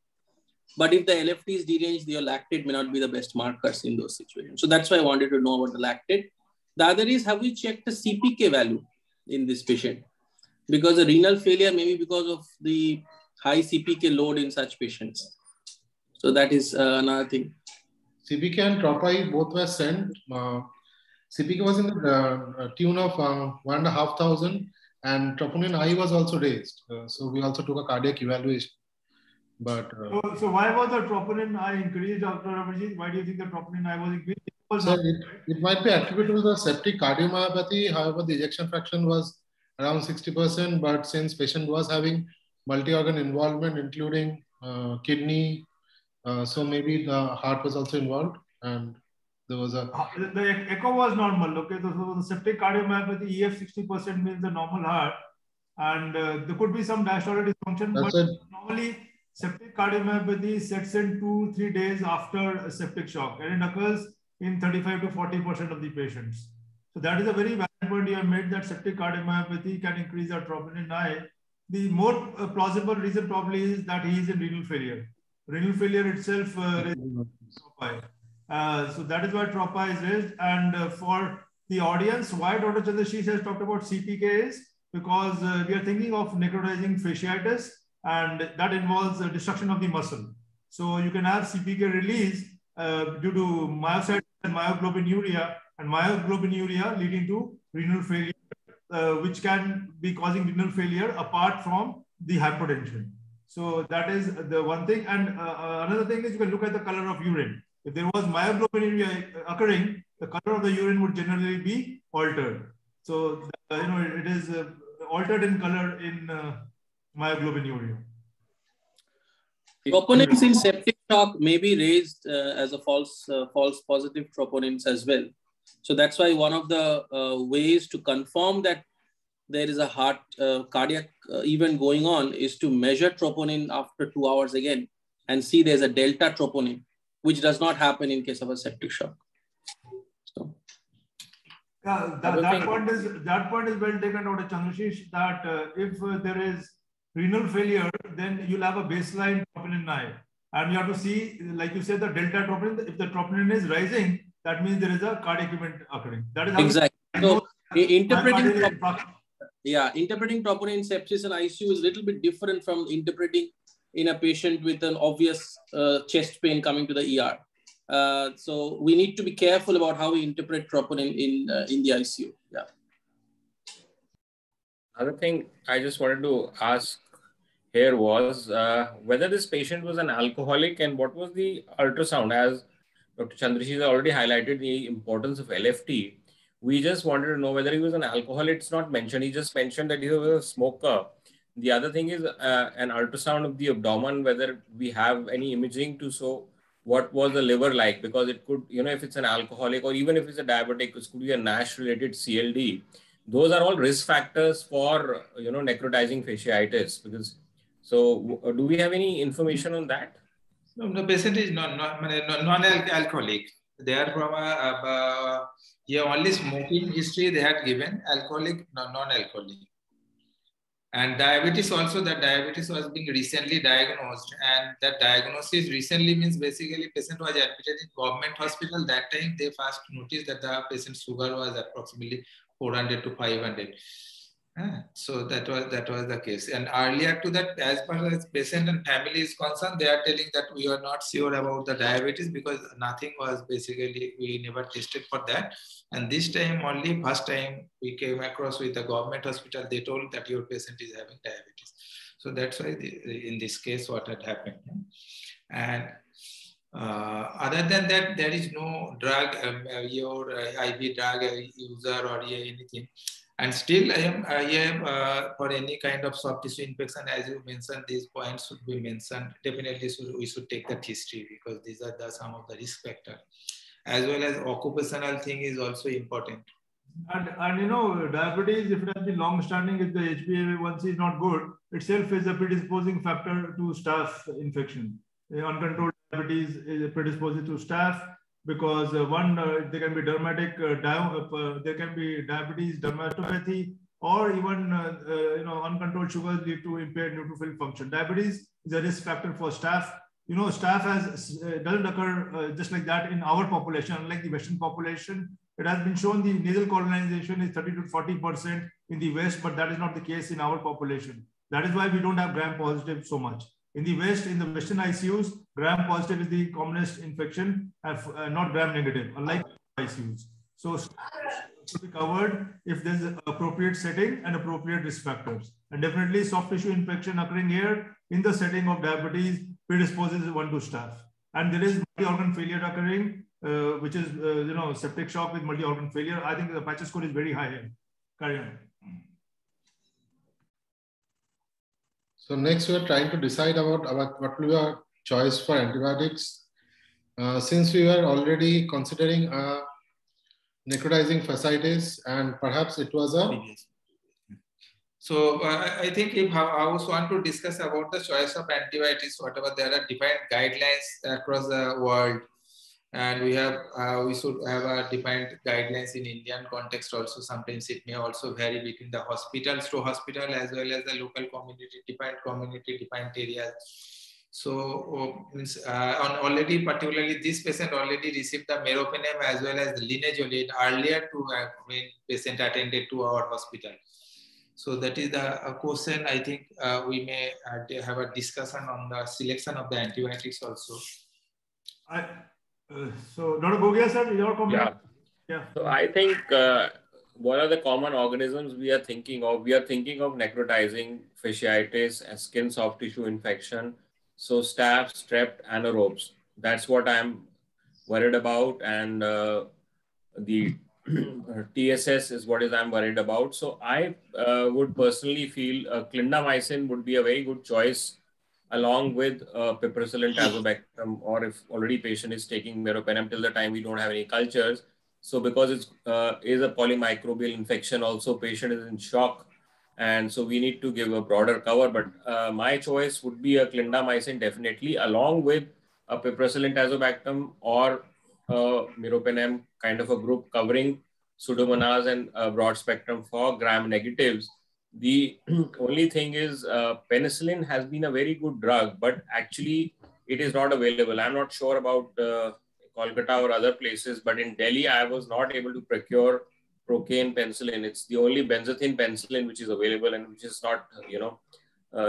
But if the LFT is deranged, your lactate may not be the best markers in those situations. So that's why I wanted to know about the lactate. The other is, have we checked the CPK value in this patient? Because the renal failure may be because of the high CPK load in such patients. So that is another thing.
CPK and TROPI both were sent. CPK was in the tune of 1,500, and troponin I was also raised. So we also took a cardiac evaluation. But
so why was the troponin I increased, Dr. Avrojit? Why do you think the troponin I was increased?
So it might be attributable to the septic cardiomyopathy. However, the ejection fraction was around 60%. But since patient was having multi-organ involvement, including kidney, so maybe the heart was also involved, and there was a...
The echo was normal, okay? So the septic cardiomyopathy, EF 60% means the normal heart, and there could be some diastolic dysfunction, but normally septic cardiomyopathy sets in 2-3 days after a septic shock, and it occurs in 35 to 40% of the patients. So that is a very valid point you have made, that septic cardiomyopathy can increase our troponin I. The more plausible reason probably is that he is in renal failure. Renal failure itself raises TROPI. So that is why TROPI is raised. And for the audience, why Dr. Chandrashish has talked about CPK is because we are thinking of necrotizing fasciitis, and that involves destruction of the muscle. So you can have CPK release due to myocytes and myoglobinuria leading to renal failure, which can be causing renal failure apart from the hypertension. So that is the one thing. And another thing is you can look at the color of urine. If there was myoglobinuria occurring, the color of the urine would generally be altered. So, it is altered in color in myoglobinuria.
Troponins in septic shock may be raised as a false positive troponins as well. So that's why one of the ways to confirm that there is a cardiac event going on is to measure troponin after 2 hours again and see there's a delta troponin, which does not happen in case of a septic shock. So.
Yeah, that point is well taken, Dr. Chandrashish, that if there is renal failure, then you'll have a baseline troponin I. And you have to see, like you said, the delta troponin. If the troponin is rising, that means there is a cardiac event occurring. That is how
exactly. So interpreting troponin sepsis in ICU is a little bit different from interpreting in a patient with an obvious chest pain coming to the ER. So we need to be careful about how we interpret troponin in the ICU. Yeah.
Another thing I just wanted to ask here was whether this patient was an alcoholic and what was the ultrasound. As Dr. Chandrashish already highlighted the importance of LFT. We just wanted to know whether he was an alcoholic. It's not mentioned. He just mentioned that he was a smoker. The other thing is an ultrasound of the abdomen, whether we have any imaging to show what was the liver like, because it could, if it's an alcoholic or even if it's a diabetic, it could be a NASH-related CLD. Those are all risk factors for, necrotizing fasciitis. So do we have any information on that?
No, the patient is non-alcoholic. They are from only smoking history they had given, alcoholic, non-alcoholic. And diabetes also, that diabetes was being recently diagnosed, and that diagnosis recently means basically patient was admitted in government hospital. That time they first noticed that the patient's sugar was approximately 400 to 500. So that was the case. And earlier to that, as far as patient and family is concerned, they are telling that we are not sure about the diabetes because nothing was basically, we never tested for that. And this time only, first time we came across with the government hospital, they told that your patient is having diabetes. So that's why in this case, what had happened. And other than that, there is no drug, your IV drug user or anything. And still, I am for any kind of soft tissue infection, as you mentioned, these points should be mentioned. Definitely, we should take that history because these are some of the risk factors. As well as occupational thing is also important.
And diabetes, if it has been long-standing, if the HbA1c is not good, itself is a predisposing factor to staph infection. Uncontrolled diabetes is predisposing to staph because there can be there can be diabetes dermatopathy, or even uncontrolled sugars lead to impaired neutrophil function. Diabetes is a risk factor for staph. Staph doesn't occur just like that in our population, unlike the Western population. It has been shown the nasal colonization is 30 to 40% in the West, but that is not the case in our population. That is why we don't have gram-positive so much. In the West, in the Western ICUs, gram-positive is the commonest infection, not gram-negative, unlike ICUs. So should be covered if there's an appropriate setting and appropriate risk factors. And definitely soft tissue infection occurring here in the setting of diabetes predisposes one to staph. And there is multi-organ failure occurring, which is septic shock with multi-organ failure. I think the Apache score is very high here. Carry on.
So next, we are trying to decide about what will be our choice for antibiotics. Since we were already considering necrotizing fasciitis, and perhaps it was a...
So I think if I also want to discuss about the choice of antibiotics, whatever, there are defined guidelines across the world. And we should have a defined guidelines in Indian context also. Sometimes it may also vary between the hospitals to hospital as well as the local community defined areas. So already, particularly this patient already received the meropenem as well as the linezolid earlier to when patient attended to our hospital. So that is the question. I think we may have a discussion on the selection of the antibiotics also.
So, Dr. Gogia, sir, your comment?
Yeah. So I think what are the common organisms we are thinking of? We are thinking of necrotizing fasciitis, skin soft tissue infection. So staph, strep, anaerobes. That's what I'm worried about. And the TSS is what I'm worried about. So I would personally feel clindamycin would be a very good choice along with piperacillin tazobactam, or if already patient is taking meropenem till the time we don't have any cultures. So because it's is a polymicrobial infection, also patient is in shock. And so we need to give a broader cover, but my choice would be a clindamycin definitely, along with a piperacillin tazobactam or meropenem kind of a group covering Pseudomonas and broad spectrum for gram negatives. The only thing is penicillin has been a very good drug, but actually it is not available. I'm not sure about Kolkata or other places, but in Delhi, I was not able to procure procaine penicillin. It's the only benzathine penicillin which is available and which is not,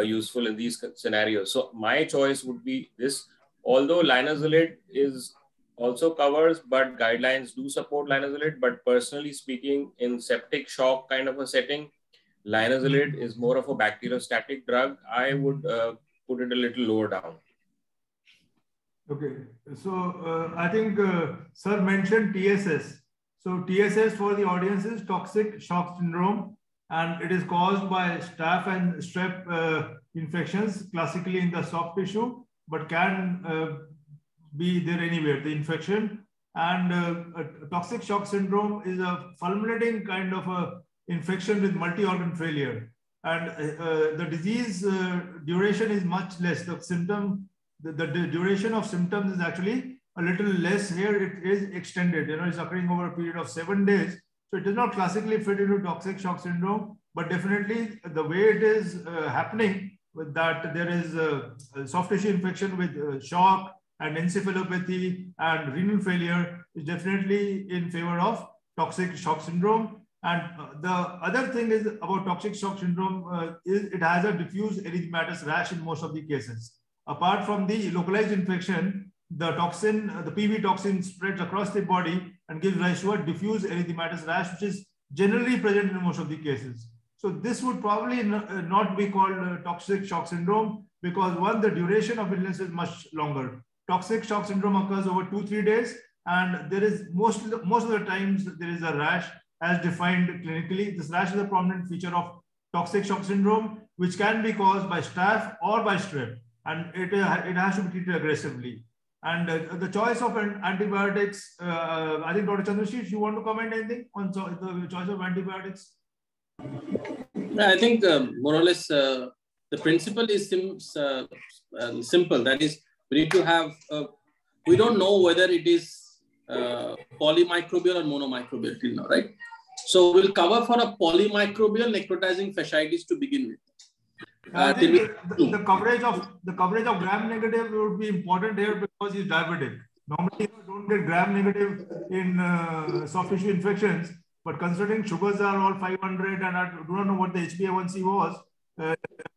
useful in these scenarios. So my choice would be this. Although linezolid is also covers, but guidelines do support linezolid. But personally speaking, in septic shock kind of a setting, linezolid is more of a bacteriostatic drug. I would put it a little lower down.
Okay, so I think sir mentioned TSS. So TSS for the audience is toxic shock syndrome, and it is caused by staph and strep infections, classically in the soft tissue, but can be there anywhere, the infection. And toxic shock syndrome is a fulminating kind of a infection with multi-organ failure. And the disease duration is much less. The symptom, the duration of symptoms is actually a little less here. It is extended, it's occurring over a period of 7 days. So it does not classically fit into toxic shock syndrome, but definitely the way it is happening with that, there is a soft tissue infection with shock and encephalopathy and renal failure is definitely in favor of toxic shock syndrome. And the other thing is about toxic shock syndrome is it has a diffuse erythematous rash in most of the cases. Apart from the localized infection, the toxin, the PV toxin spreads across the body and gives rise to a diffuse erythematous rash, which is generally present in most of the cases. So this would probably not be called toxic shock syndrome because one, the duration of illness is much longer. Toxic shock syndrome occurs over 2-3 days, and there is most of the times there is a rash as defined clinically. This rash is a prominent feature of toxic shock syndrome, which can be caused by staph or by strep, and it has to be treated aggressively. And the choice of antibiotics, I think Dr. Chandrashish, you want to comment anything on the choice of antibiotics?
I think more or less the principle is simple. That is, we need to have, we don't know whether it is polymicrobial or monomicrobial till now, right? So we'll cover for a polymicrobial necrotizing fasciitis to begin with.
I think the coverage of gram negative would be important here because he's diabetic. Normally, you don't get gram negative in soft tissue infections, but considering sugars are all 500 and I do not know what the HbA1c was,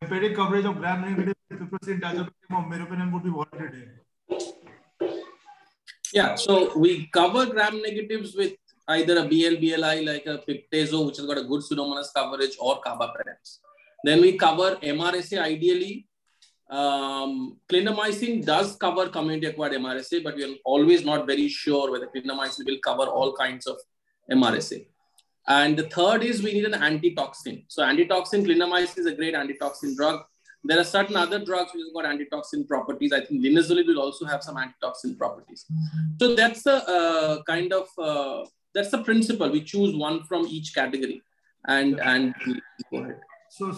empiric coverage of gram negative piperacillin tazobactam or meropenem would be warranted here.
Yeah, so we cover gram negatives with either a BL-BLI like a piptazo, which has got a good Pseudomonas coverage, or carbapenems. Then we cover MRSA ideally. Clindamycin does cover community-acquired MRSA, but we are always not very sure whether clindamycin will cover all kinds of MRSA. And the third is we need an antitoxin. So antitoxin, clindamycin is a great antitoxin drug. There are certain other drugs which have got antitoxin properties. I think linezolid will also have some antitoxin properties. So that's the kind of, that's the principle. We choose one from each category and go ahead.
So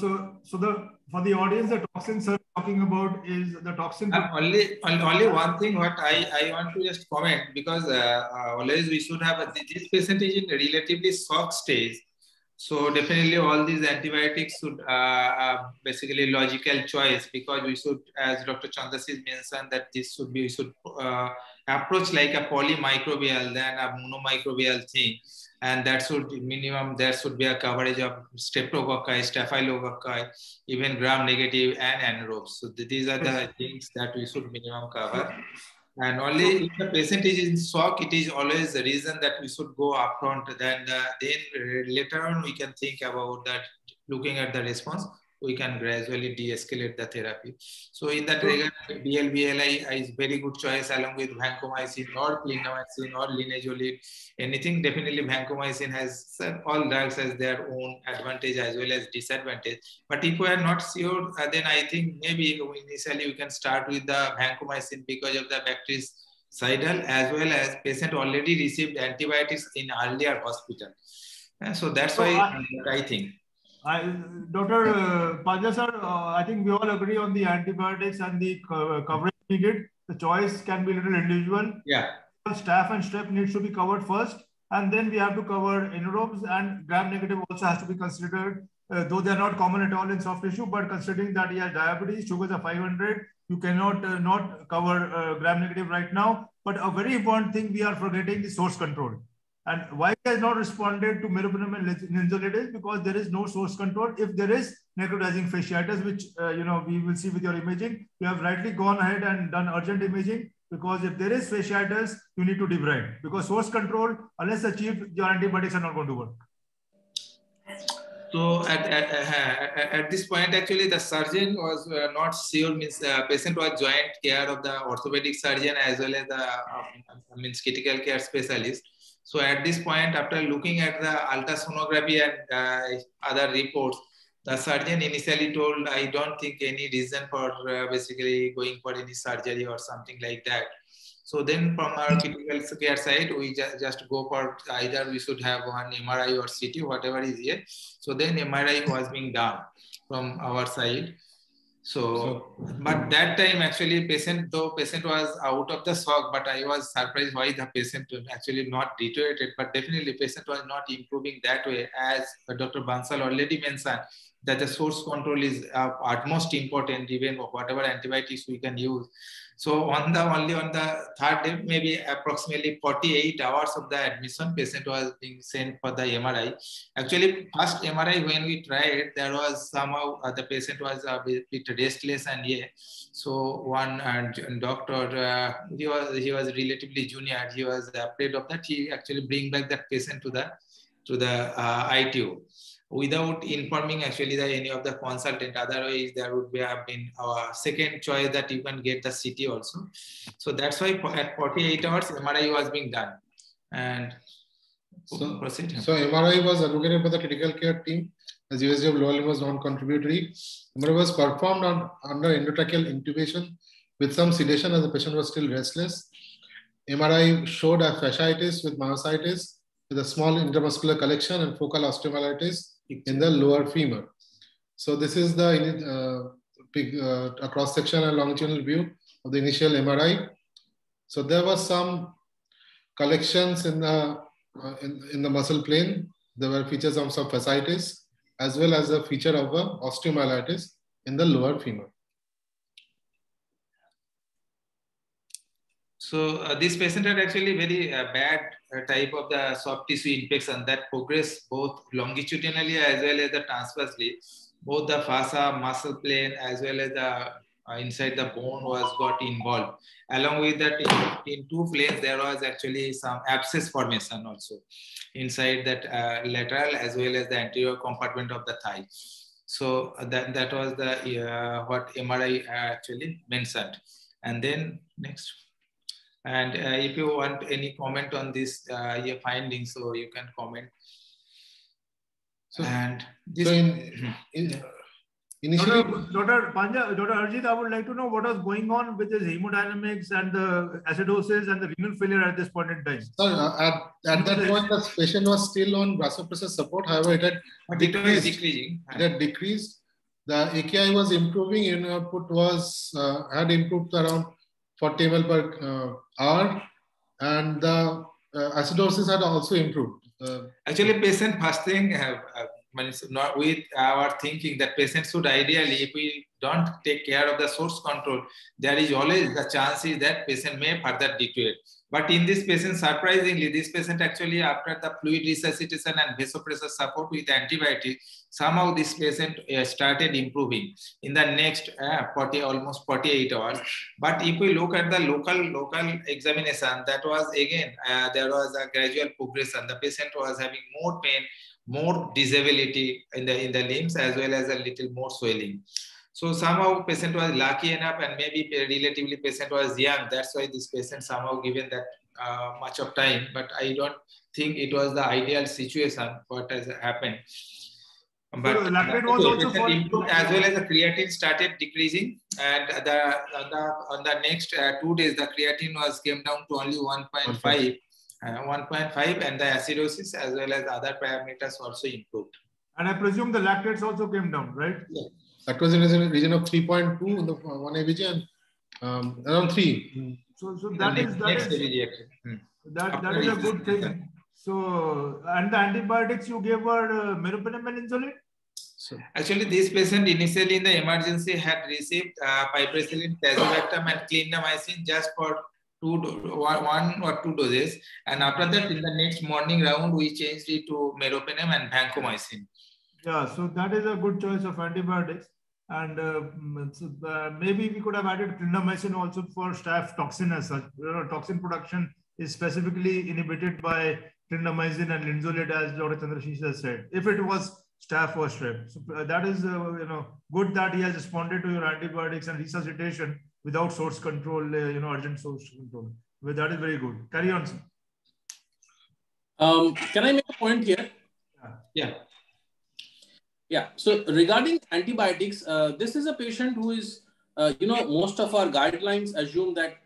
for the audience, the toxins are talking about is the toxin.
Only one thing what I want to just comment, because always we should have this patient is in a relatively soft stage. So definitely all these antibiotics should basically logical choice, because we should, as Dr. Chandrashish mentioned, that this should be, we should approach like a polymicrobial than a monomicrobial thing. And that should minimum, there should be a coverage of streptococci, staphylococci, even gram negative and anaerobes. So these are the things that we should minimum cover. And only if the patient is in shock, it is always the reason that we should go upfront. Then later on, we can think about that, looking at the response. we can gradually de-escalate the therapy. So in that regard, BLBLI is very good choice along with vancomycin or clindamycin or linezolid. Anything, definitely vancomycin has, all drugs has their own advantage as well as disadvantage. But if we are not sure, then I think maybe initially we can start with the vancomycin because of the bactericidal, as well as patient already received antibiotics in earlier hospital. So that's why I think.
Dr. Panja sir, I think we all agree on the antibiotics and the coverage needed. The choice can be a little individual.
Yeah.
Staph and strep needs to be covered first, and then we have to cover anaerobes, and gram-negative also has to be considered, though they are not common at all in soft tissue, but considering that he has diabetes, sugars are 500, you cannot not cover gram-negative right now. But a very important thing, we are forgetting the source control. And why he has not responded to meropenem and linezolid, because there is no source control. If there is necrotizing fasciitis, which we will see with your imaging, you have rightly gone ahead and done urgent imaging, because if there is fasciitis, you need to debride, because source control, unless achieved, your antibiotics are not going to work.
So at this point, actually, the surgeon was not sure, means patient was joint care of the orthopedic surgeon as well as the critical care specialist. So at this point, after looking at the ultrasonography and other reports, the surgeon initially told, I don't think any reason for basically going for any surgery or something like that. So then from our critical care side, we just go for either we should have one MRI or CT, whatever is here. So then MRI was being done from our side. So, but that time actually patient was out of the shock, but I was surprised why the patient actually not deteriorated, but definitely patient was not improving that way, as Dr. Bansal already mentioned, that the source control is utmost important, even whatever antibiotics we can use. So only on the third day, maybe approximately 48 hours of the admission, patient was being sent for the MRI. Actually, first MRI when we tried, there was somehow the patient was a bit restless, and yeah. So one doctor, he was relatively junior. He was afraid of that. He actually bring back that patient to the ITU. Without informing actually any of the consultant. Otherwise, there would have been our second choice that you can get the CT also. So that's why at 48 hours, MRI was being done. And
so MRI was advocated by the critical care team as USG of lower limb was non-contributory. MRI was performed under endotracheal intubation with some sedation as the patient was still restless. MRI showed a fasciitis with myositis with a small intramuscular collection and focal osteomyelitis in the lower femur. So this is the cross-section and longitudinal view of the initial MRI. So there was some collections in the muscle plane. There were features of some fasciitis as well as a feature of osteomyelitis in the lower femur.
So this patient had actually very bad type of the soft tissue infection that progressed both longitudinally as well as the transversely. Both the fascia, muscle plane, as well as the inside the bone got involved. Along with that, in two planes, there was actually some abscess formation also inside that lateral as well as the anterior compartment of the thigh. So that was the what MRI actually mentioned. And then next. And if you want any comment on this your findings, so you can comment.
So,
and this
initially, Dr. Panja, Dr. Avrojit, I would like to know what was going on with his hemodynamics and the acidosis and the renal failure at this point in time.
So at that point, the patient was still on vasopressor support. However, it had decreased. The AKI was improving. Urine output was had improved around 40 ml per hour, and the acidosis had also improved.
Actually, patient first thing not with our thinking that patients should ideally, if we don't take care of the source control, there is always the chances that patient may further deteriorate. But in this patient, surprisingly, this patient actually after the fluid resuscitation and vasopressor support with antibiotics, somehow this patient started improving in the next almost 48 hours. But if we look at the local examination, that was again, there was a gradual progression. The patient was having more pain more disability in the limbs as well as a little more swelling. So somehow patient was lucky enough, and maybe relatively patient was young. That's why this patient somehow given that much of time. But I don't think it was the ideal situation what has happened. But
so lactate was also
improved as well as the creatine started decreasing, and on the next 2 days the creatine came down to only 1.5. 1.5, and the acidosis as well as other parameters also improved.
And I presume the lactates also came down, right?
Yeah. That was in the region of 3.2 in the 1 ABG and around 3.
So that is a good thing. So, and the antibiotics you gave were meropenem and insulin?
So actually, this patient initially in the emergency had received piperacillin, tazobactam, and clindamycin just for 1 or 2 doses, and after that, in the next morning round, we changed it to meropenem and vancomycin.
Yeah, so that is a good choice of antibiotics, and maybe we could have added clindamycin also for staph toxin as such. Toxin production is specifically inhibited by clindamycin and linezolid, as Dr. Chandrashish has said. If it was staph or strep, so that is good that he has responded to your antibiotics and resuscitation without source control, urgent source control. Well, that is very good. Carry on, sir.
Can I make a point here? Yeah. So regarding antibiotics, this is a patient who is, most of our guidelines assume that,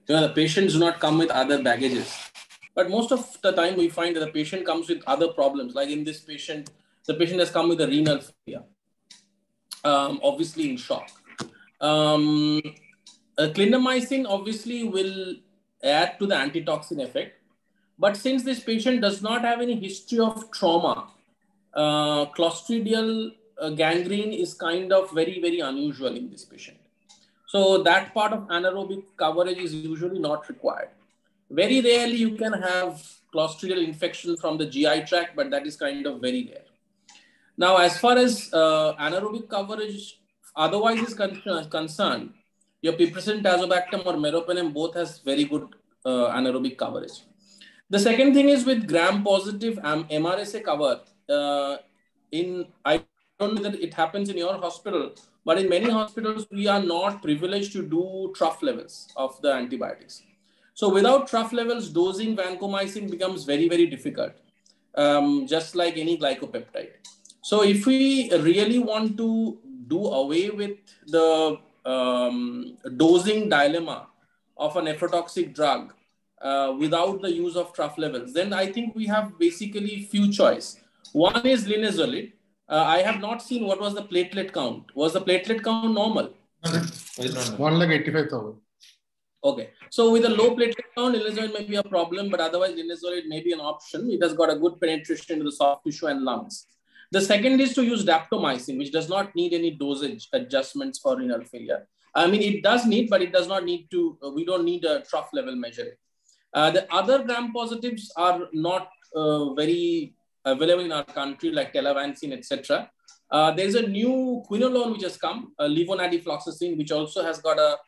the patients do not come with other baggages. But most of the time we find that the patient comes with other problems. Like in this patient, the patient has come with a renal failure, obviously in shock. Clindamycin obviously will add to the antitoxin effect. But since this patient does not have any history of trauma, clostridial gangrene is kind of very, very unusual in this patient. So that part of anaerobic coverage is usually not required. Very rarely you can have clostridial infection from the GI tract, but that is kind of very rare. Now, as far as anaerobic coverage otherwise is concerned, your piperacillin, tazobactam or meropenem both has very good anaerobic coverage. The second thing is with gram-positive MRSA cover. I don't know that it happens in your hospital, but in many hospitals, we are not privileged to do trough levels of the antibiotics. So without trough levels, dosing vancomycin becomes very, very difficult, just like any glycopeptide. So if we really want to do away with the dosing dilemma of a nephrotoxic drug without the use of trough levels, then I think we have basically few choice. One is linezolid. I have not seen what was the platelet count. Was the platelet count normal?
185,000.
Okay. So with a low platelet count, linezolid may be a problem, but otherwise linezolid may be an option. It has got a good penetration into the soft tissue and lungs. The second is to use daptomycin, which does not need any dosage adjustments for renal failure. I mean, it does need, but it does not need to, we don't need a trough level measuring. The other gram positives are not very available in our country, like telavancin, etc. There's a new quinolone which has come, levonadifloxacin, which also has got a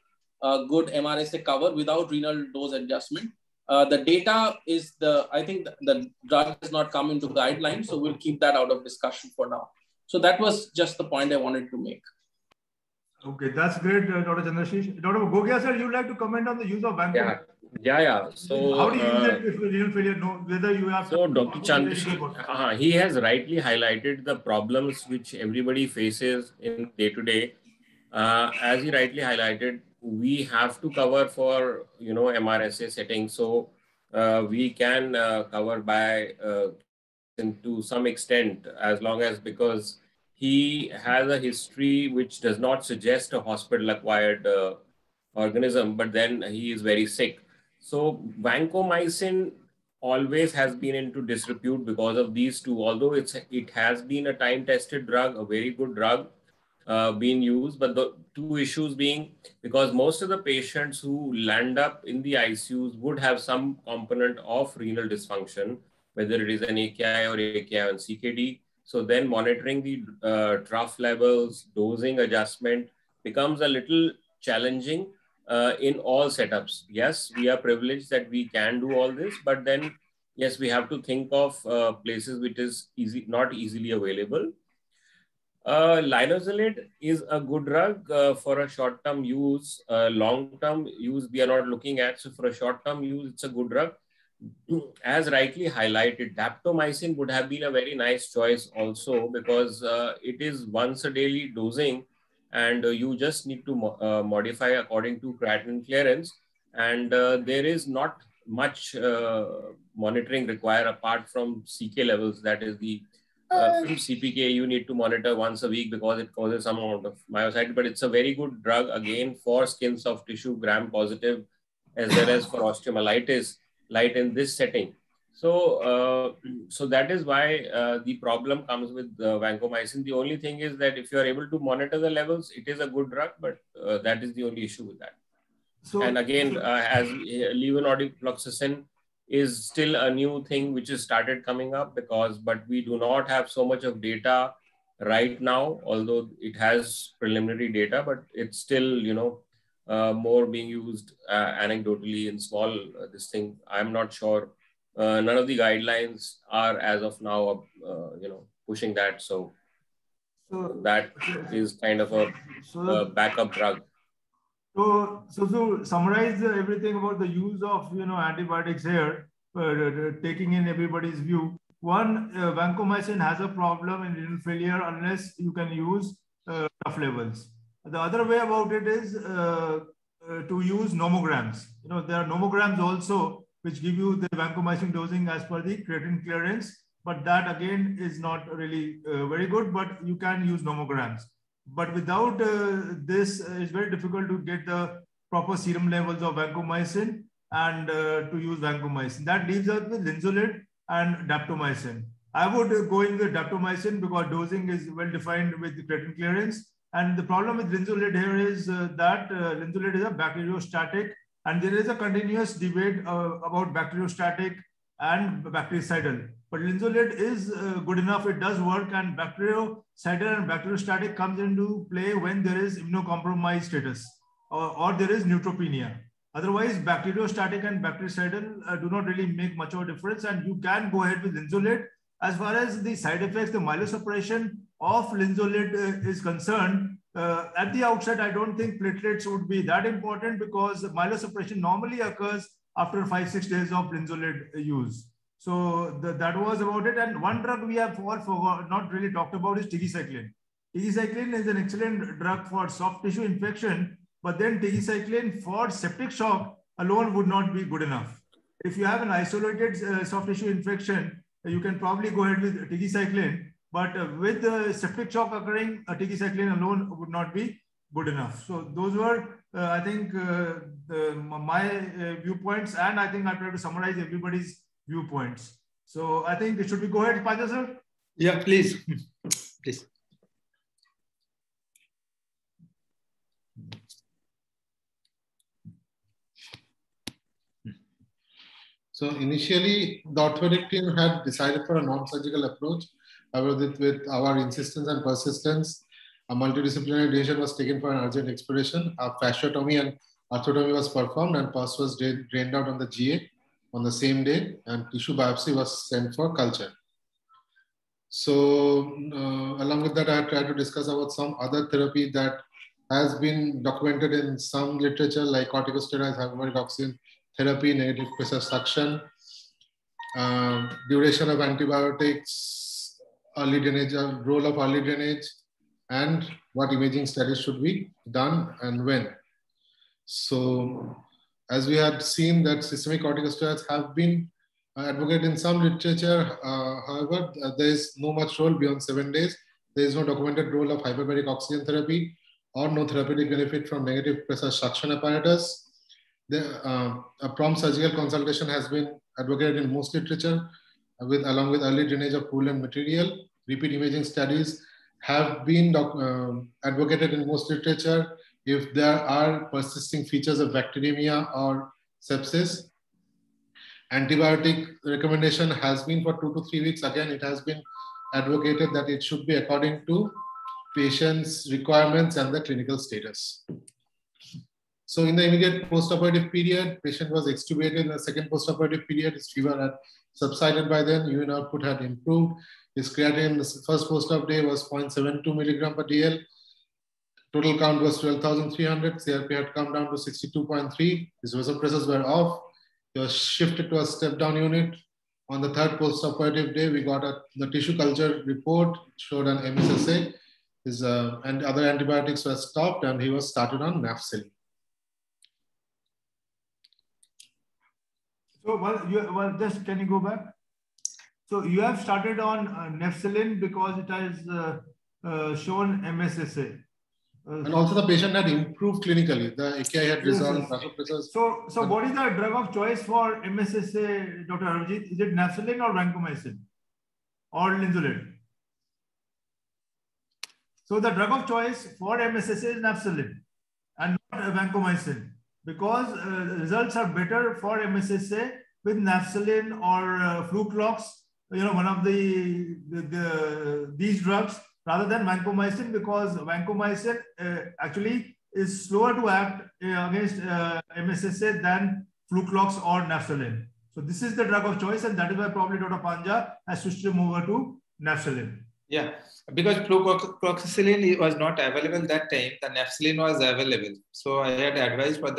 good MRSA cover without renal dose adjustment. The data is I think the drug has not come into guidelines, so we'll keep that out of discussion for now. So that was just the point I wanted to make.
Okay, that's great, Dr. Chandrashish. Dr. Gogia, sir, you'd like to comment on the use of vancomycin?
Yeah. So
how do you use it if renal failure? No, whether you have.
So Dr. Chandrashish, he has rightly highlighted the problems which everybody faces in day to day. As he rightly highlighted, we have to cover for MRSA settings. So we can cover by to some extent, as long as because he has a history which does not suggest a hospital-acquired organism, but then he is very sick. So vancomycin always has been into disrepute because of these two, although it has been a time-tested drug, a very good drug being used, but the two issues being because most of the patients who land up in the ICUs would have some component of renal dysfunction, whether it is an AKI or AKI and CKD. So then monitoring the trough levels, dosing adjustment becomes a little challenging in all setups. Yes, we are privileged that we can do all this, but then yes, we have to think of places which is not easily available. Linezolid is a good drug for a short-term use. Long-term use, we are not looking at. So for a short-term use, it's a good drug. As rightly highlighted, daptomycin would have been a very nice choice also, because it is once a daily dosing, and you just need to modify according to creatinine clearance. And there is not much monitoring required apart from CK levels, that is the CPK you need to monitor once a week because it causes some amount of myocyte, but it's a very good drug again for skin soft tissue, gram-positive, as well as for osteomyelitis, light in this setting. So, so that is why the problem comes with vancomycin. The only thing is that if you are able to monitor the levels, it is a good drug, but that is the only issue with that. So, and again, as levonoreploxacin is still a new thing which has started coming up but we do not have so much of data right now, although it has preliminary data, but it's still, you know, more being used anecdotally in small this thing. I'm not sure. None of the guidelines are as of now, you know, pushing that. So that is kind of a backup drug.
So to summarize everything about the use of, you know, antibiotics here, taking in everybody's view, one, vancomycin has a problem in renal failure unless you can use tough levels. The other way about it is to use nomograms. You know, there are nomograms also which give you the vancomycin dosing as per the creatinine clearance, but that again is not really very good, but you can use nomograms. But without this, it's very difficult to get the proper serum levels of vancomycin and to use vancomycin. That leaves us with linezolid and daptomycin. I would go in with daptomycin because dosing is well defined with the creatinine clearance. And the problem with linezolid here is that linezolid is a bacteriostatic, and there is a continuous debate about bacteriostatic and bactericidal. But linezolid is good enough, it does work, and bactericidal and bacteriostatic comes into play when there is immunocompromised status or there is neutropenia. Otherwise, bacteriostatic and bactericidal do not really make much of a difference, and you can go ahead with linezolid. As far as the side effects, the myelosuppression of linezolid is concerned, at the outset, I don't think platelets would be that important because myelosuppression normally occurs after 5-6 days of linezolid use. So that was about it. And one drug we have not really talked about is tigecycline. Tigecycline is an excellent drug for soft tissue infection, but then tigecycline for septic shock alone would not be good enough. If you have an isolated soft tissue infection, you can probably go ahead with tigecycline, but with the septic shock occurring, tigecycline alone would not be good enough. So those were, I think, my viewpoints, and I think I tried to summarize everybody's viewpoints. So I think, should we go ahead, Panja sir?
Yeah, please. Please.
So initially, the orthopedic team had decided for a non-surgical approach. However, with our insistence and persistence, a multidisciplinary decision was taken for an urgent exploration. A fasciotomy and arthrotomy was performed, and pus was drained out on the GA on the same day, and tissue biopsy was sent for culture. So along with that, I tried to discuss about some other therapy that has been documented in some literature, like corticosteroids, hyperbaric oxygen therapy, negative pressure suction, duration of antibiotics, early drainage, role of early drainage, and what imaging studies should be done and when. So as we had seen that systemic corticosteroids have been advocated in some literature, however, there is no much role beyond 7 days. There is no documented role of hyperbaric oxygen therapy or no therapeutic benefit from negative pressure suction apparatus. A prompt surgical consultation has been advocated in most literature along with early drainage of poolant material. Repeat imaging studies have been advocated in most literature if there are persisting features of bacteremia or sepsis. Antibiotic recommendation has been for 2 to 3 weeks. Again, it has been advocated that it should be according to patient's requirements and the clinical status. So in the immediate postoperative period, patient was extubated. In the second postoperative period, his fever had subsided by then, urine output had improved. His creatinine in the first post-op day was 0.72 milligram per DL. Total count was 12,300. CRP had come down to 62.3. His vasopressors were off. He was shifted to a step-down unit. On the third post-operative day, we got the tissue culture report. It showed an MSSA. And other antibiotics were stopped, and he was started on nafcillin.
So, just can you go back? So you have started on nafcillin because it has shown MSSA.
And also the patient had improved clinically. The AKI had resolved.
Yes. So what is the drug of choice for MSSA, Dr. Avrojit? Is it nafcillin or vancomycin or linezolid? So the drug of choice for MSSA is nafcillin and not vancomycin, because results are better for MSSA with nafcillin or Fluclox, one of these drugs, rather than vancomycin, because vancomycin actually is slower to act against MSSA than Fluclox or nafcillin. So this is the drug of choice, and that is why probably Dr. Panja has switched him over to nafcillin.
Yeah, because flucloxacillin was not available that time, the nafcillin was available. So I had advised for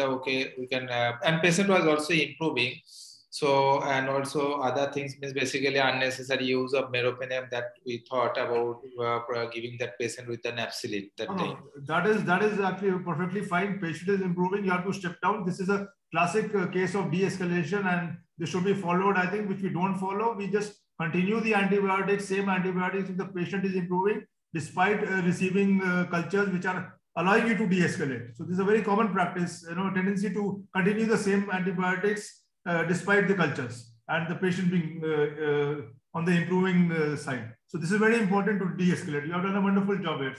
we can, and patient was also improving. So, and also other things means basically unnecessary use of meropenem that we thought about giving that patient with the nafcillin that time.
That is actually perfectly fine. Patient is improving. You have to step down. This is a classic case of de-escalation, and this should be followed, I think, which we don't follow. We just continue the antibiotics, same antibiotics if the patient is improving, despite receiving cultures which are allowing you to de-escalate. So this is a very common practice, tendency to continue the same antibiotics despite the cultures and the patient being on the improving side. So this is very important to de-escalate. You have done a wonderful job here.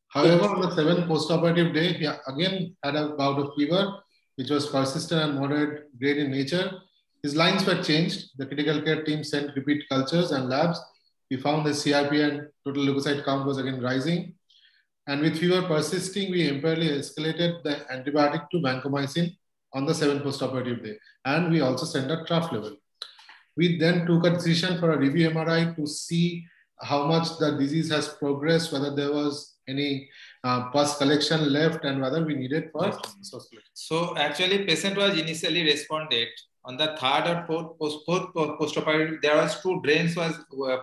However, on the 7th postoperative day, he again had a bout of fever, which was persistent and moderate grade in nature. His lines were changed. The critical care team sent repeat cultures and labs. We found the CRP and total leukocyte count was again rising. And with fever persisting, we empirically escalated the antibiotic to vancomycin on the 7th postoperative day. And we also sent a trough level. We then took a decision for a review MRI to see how much the disease has progressed, whether there was any pus collection left, and whether we needed for.
So actually, patient was initially responded. On the third or fourth postoperative, there was 2 drains was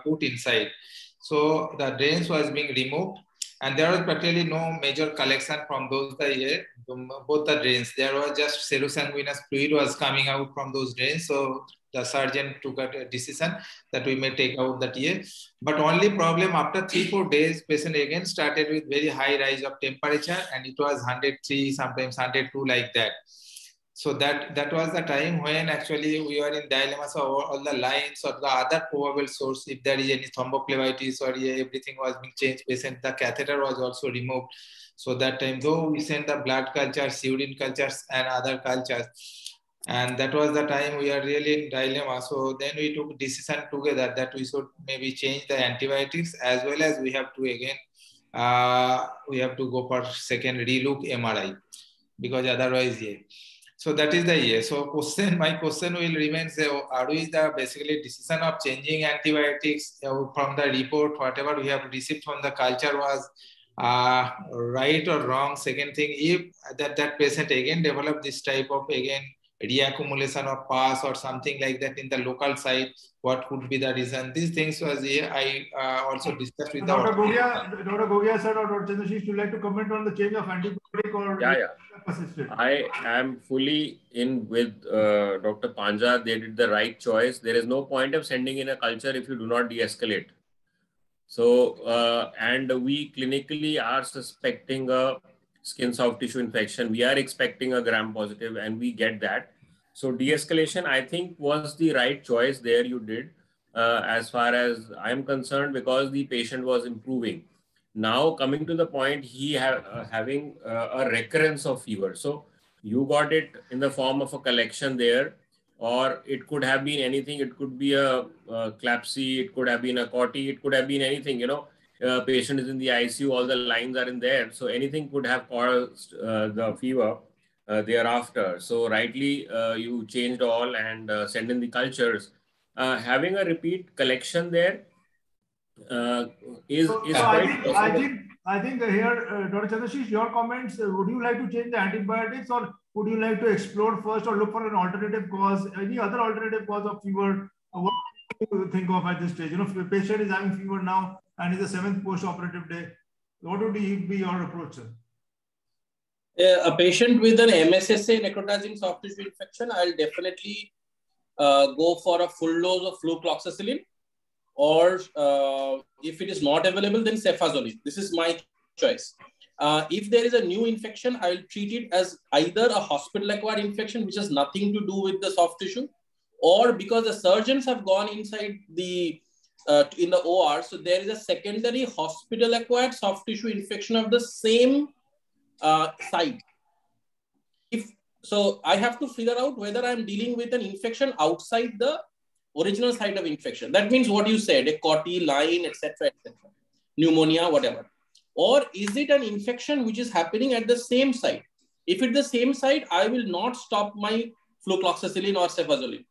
put inside. So the drains was being removed, and there was practically no major collection from both the drains. There was just serosanguinous fluid was coming out from those drains. So the surgeon took a decision that we may take out that year. But only problem after 3-4 days, patient again started with very high rise of temperature, and it was 103, sometimes 102 like that. So that was the time when actually we were in dilemma. So all the lines or the other probable source, if there is any thrombophlebitis or everything was being changed, patient, the catheter was also removed. So that time, though we sent the blood cultures, urine cultures, and other cultures, and that was the time we are really in dilemma. So then we took decision together that we should maybe change the antibiotics, as well as we have to again, we have to go for second relook MRI, because otherwise, So that is the year. So my question will remain, are we the basically decision of changing antibiotics from the report, whatever we have received from the culture was right or wrong? Second thing, if that patient again developed this type of reaccumulation of pus or something like that in the local site, what could be the reason? These things was I also discussed with
Dr. Gogia sir or Dr. Chandrashish, would you like to comment on the change of antibiotic or persistent?
I am fully in with Dr. Panja. They did the right choice. There is no point of sending in a culture if you do not de-escalate. So, and we clinically are suspecting a skin soft tissue infection. We are expecting a gram-positive, and we get that. So de-escalation, I think, was the right choice there you did, as far as I'm concerned, because the patient was improving. Now, coming to the point, he having a recurrence of fever. So you got it in the form of a collection there, or it could have been anything. It could be a CLAPSI, it could have been a COTI, it could have been anything, patient is in the ICU, all the lines are in there. So anything could have caused the fever thereafter. So rightly, you changed all and send in the cultures. Having a repeat collection there is quite possible.
I think here, Dr. Chandrashish, your comments, would you like to change the antibiotics, or would you like to explore first or look for an alternative cause, any other alternative cause of fever? What do you think of at this stage? You know, if a patient is having fever now and is the 7th post-operative day, what would be your approach, sir?
A patient with an MSSA necrotizing soft tissue infection, I'll definitely go for a full dose of flucloxacillin, or if it is not available, then cefazolin. This is my choice. If there is a new infection, I will treat it as either a hospital-acquired infection, which has nothing to do with the soft tissue, or because the surgeons have gone inside the in the OR, so there is a secondary hospital-acquired soft tissue infection of the same site. So I have to figure out whether I'm dealing with an infection outside the original site of infection. That means what you said, a Coty, line, etc., pneumonia, whatever. Or is it an infection which is happening at the same site? If it's the same site, I will not stop my flucloxacillin or cefazolin.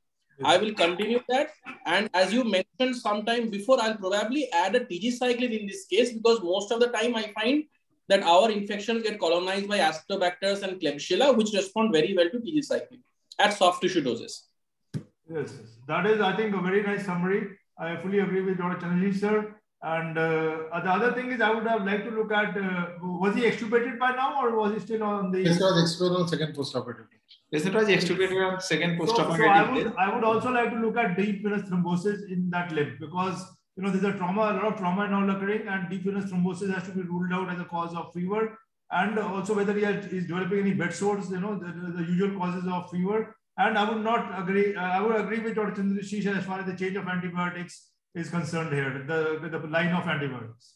I will continue that. And as you mentioned sometime before, I'll probably add a TG cycline in this case, because most of the time I find that our infections get colonized by Acinetobacter and Klebsiella, which respond very well to TG cycline at soft tissue doses.
Yes, that is, I think, a very nice summary. I fully agree with Dr. Chandrashish, sir. And the other thing is, I would have liked to look at, was he extubated by now, or was he still on the...
This was extubated on second postoperative.
Yes, it was extubated on second postoperative.
So I would also like to look at deep venous thrombosis in that limb, because, you know, there's a lot of trauma now occurring, and deep venous thrombosis has to be ruled out as a cause of fever, and also whether he is developing any bed sores, you know, the usual causes of fever. And I would not agree. I would agree with Dr. Chandrashish as far as the change of antibiotics is concerned here, the line of antibiotics.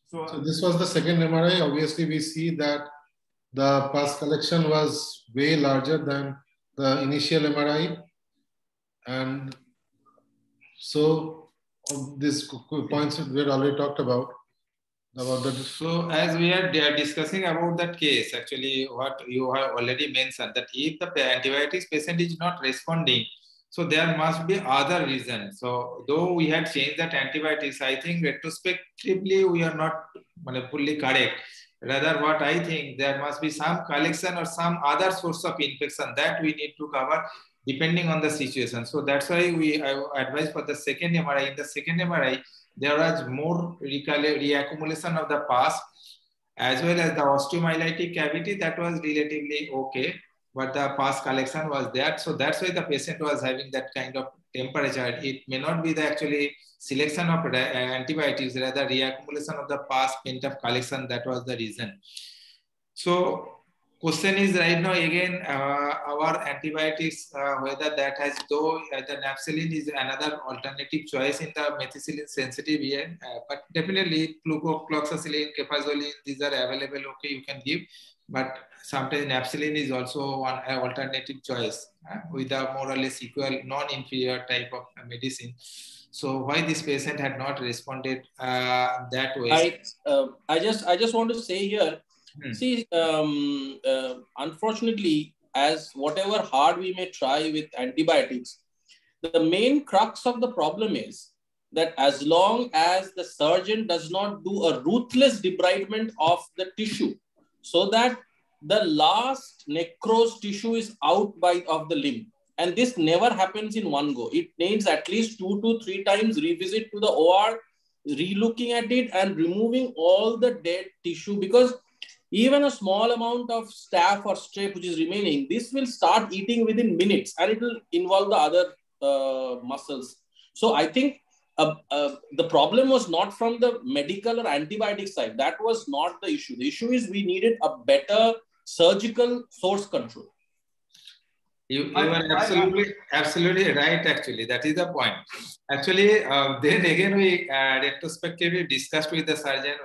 So
this was the second MRI. Obviously, we see that the pus collection was way larger than the initial MRI. And so these points we had already talked about that.
So as we are discussing about that case, actually what you have already mentioned, that if the antibiotics patient is not responding, so there must be other reasons. So though we had changed that antibiotics, I think retrospectively we are not fully correct. Rather, what I think, there must be some collection or some other source of infection that we need to cover depending on the situation. So that's why I advise for the second MRI. In the second MRI, there was more reaccumulation of the pus, as well as the osteomyelitic cavity that was relatively okay, but the pus collection was there. So that's why the patient was having that kind of temperature. It may not be the actually selection of antibiotics, rather reaccumulation of the pus, pent-up collection, that was the reason. So question is right now again, our antibiotics, whether that has, though the naphthalene is another alternative choice in the methicillin sensitive here, but definitely flucloxacillin, cefazolin, these are available, okay, you can give, but sometimes naphthalene is also one alternative choice with a more or less equal, non-inferior type of medicine. So why this patient had not responded that way?
I just want to say here, see, unfortunately, as whatever hard we may try with antibiotics, the main crux of the problem is that as long as the surgeon does not do a ruthless debridement of the tissue, so that the last necrosed tissue is out of the limb, and this never happens in one go. It needs at least 2 to 3 times revisit to the OR, relooking at it and removing all the dead tissue, because even a small amount of staph or strep which is remaining, this will start eating within minutes, and it will involve the other muscles. So I think the problem was not from the medical or antibiotic side. That was not the issue. The issue is we needed a better surgical source control.
You are absolutely right, actually. That is the point. Actually, then again, we retrospectively discussed with the surgeon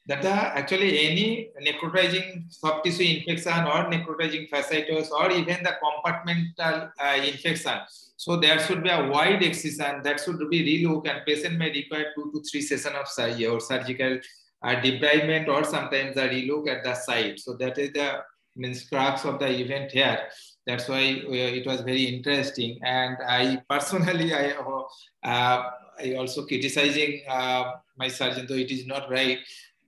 that actually any necrotizing soft tissue infection or necrotizing fasciitis or even the compartmental infection. So there should be a wide excision that should be relook, and patient may require 2 to 3 sessions of surgery or surgical debridement, or sometimes a relook at the site. So that is the crux of the event here. That's why it was very interesting. And I personally, I also criticizing my surgeon, though it is not right.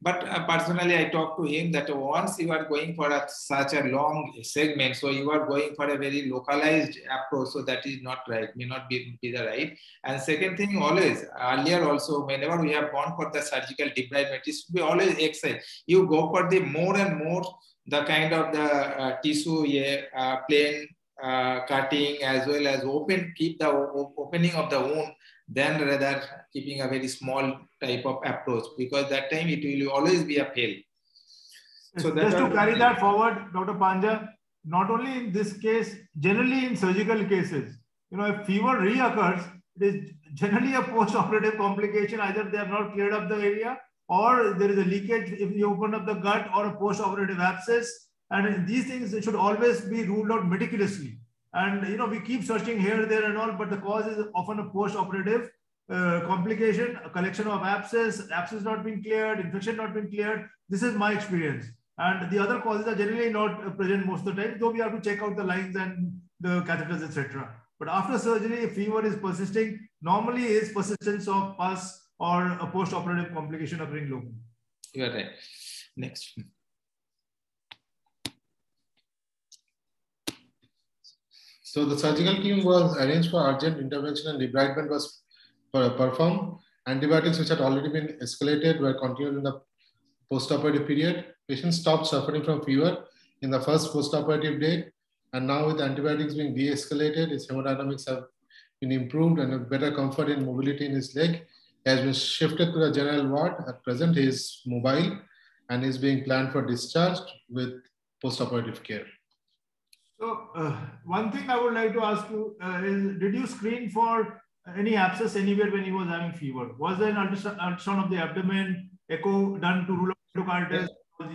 But personally, I talked to him that once you are going for such a long segment, so you are going for a very localized approach, so that is not right, may not be the right. And second thing, always, earlier also, whenever we have gone for the surgical debridement, it should be always exercise. You go for the more and more, the kind of the tissue, plain cutting, as well as keep the opening of the wound, then rather keeping a very small type of approach, because that time it will always be a fail.
So just to carry that forward, Dr. Panja, not only in this case, generally in surgical cases, if fever reoccurs, it is generally a post-operative complication. Either they have not cleared up the area, or there is a leakage if you open up the gut, or a post-operative abscess. And these things should always be ruled out meticulously. And we keep searching here, there, and all, but the cause is often a post-operative complication, a collection of abscess not being cleared, infection not being cleared. This is my experience. And the other causes are generally not present most of the time, though we have to check out the lines and the catheters, etc. But after surgery, if fever is persisting, normally is persistence of pus or a post-operative complication occurring locally.
You are right. Next.
So the surgical team was arranged for urgent intervention and debridement was performed. Antibiotics which had already been escalated were continued in the postoperative period. Patient stopped suffering from fever in the first postoperative day, and now with antibiotics being de-escalated, his hemodynamics have been improved and a better comfort in mobility in his leg. He has been shifted to the general ward. At present, he is mobile and is being planned for discharge with postoperative care.
So one thing I would like to ask you is, did you screen for any abscess anywhere when he was having fever? Was there an ultrasound of the abdomen, echo done to rule out endocarditis?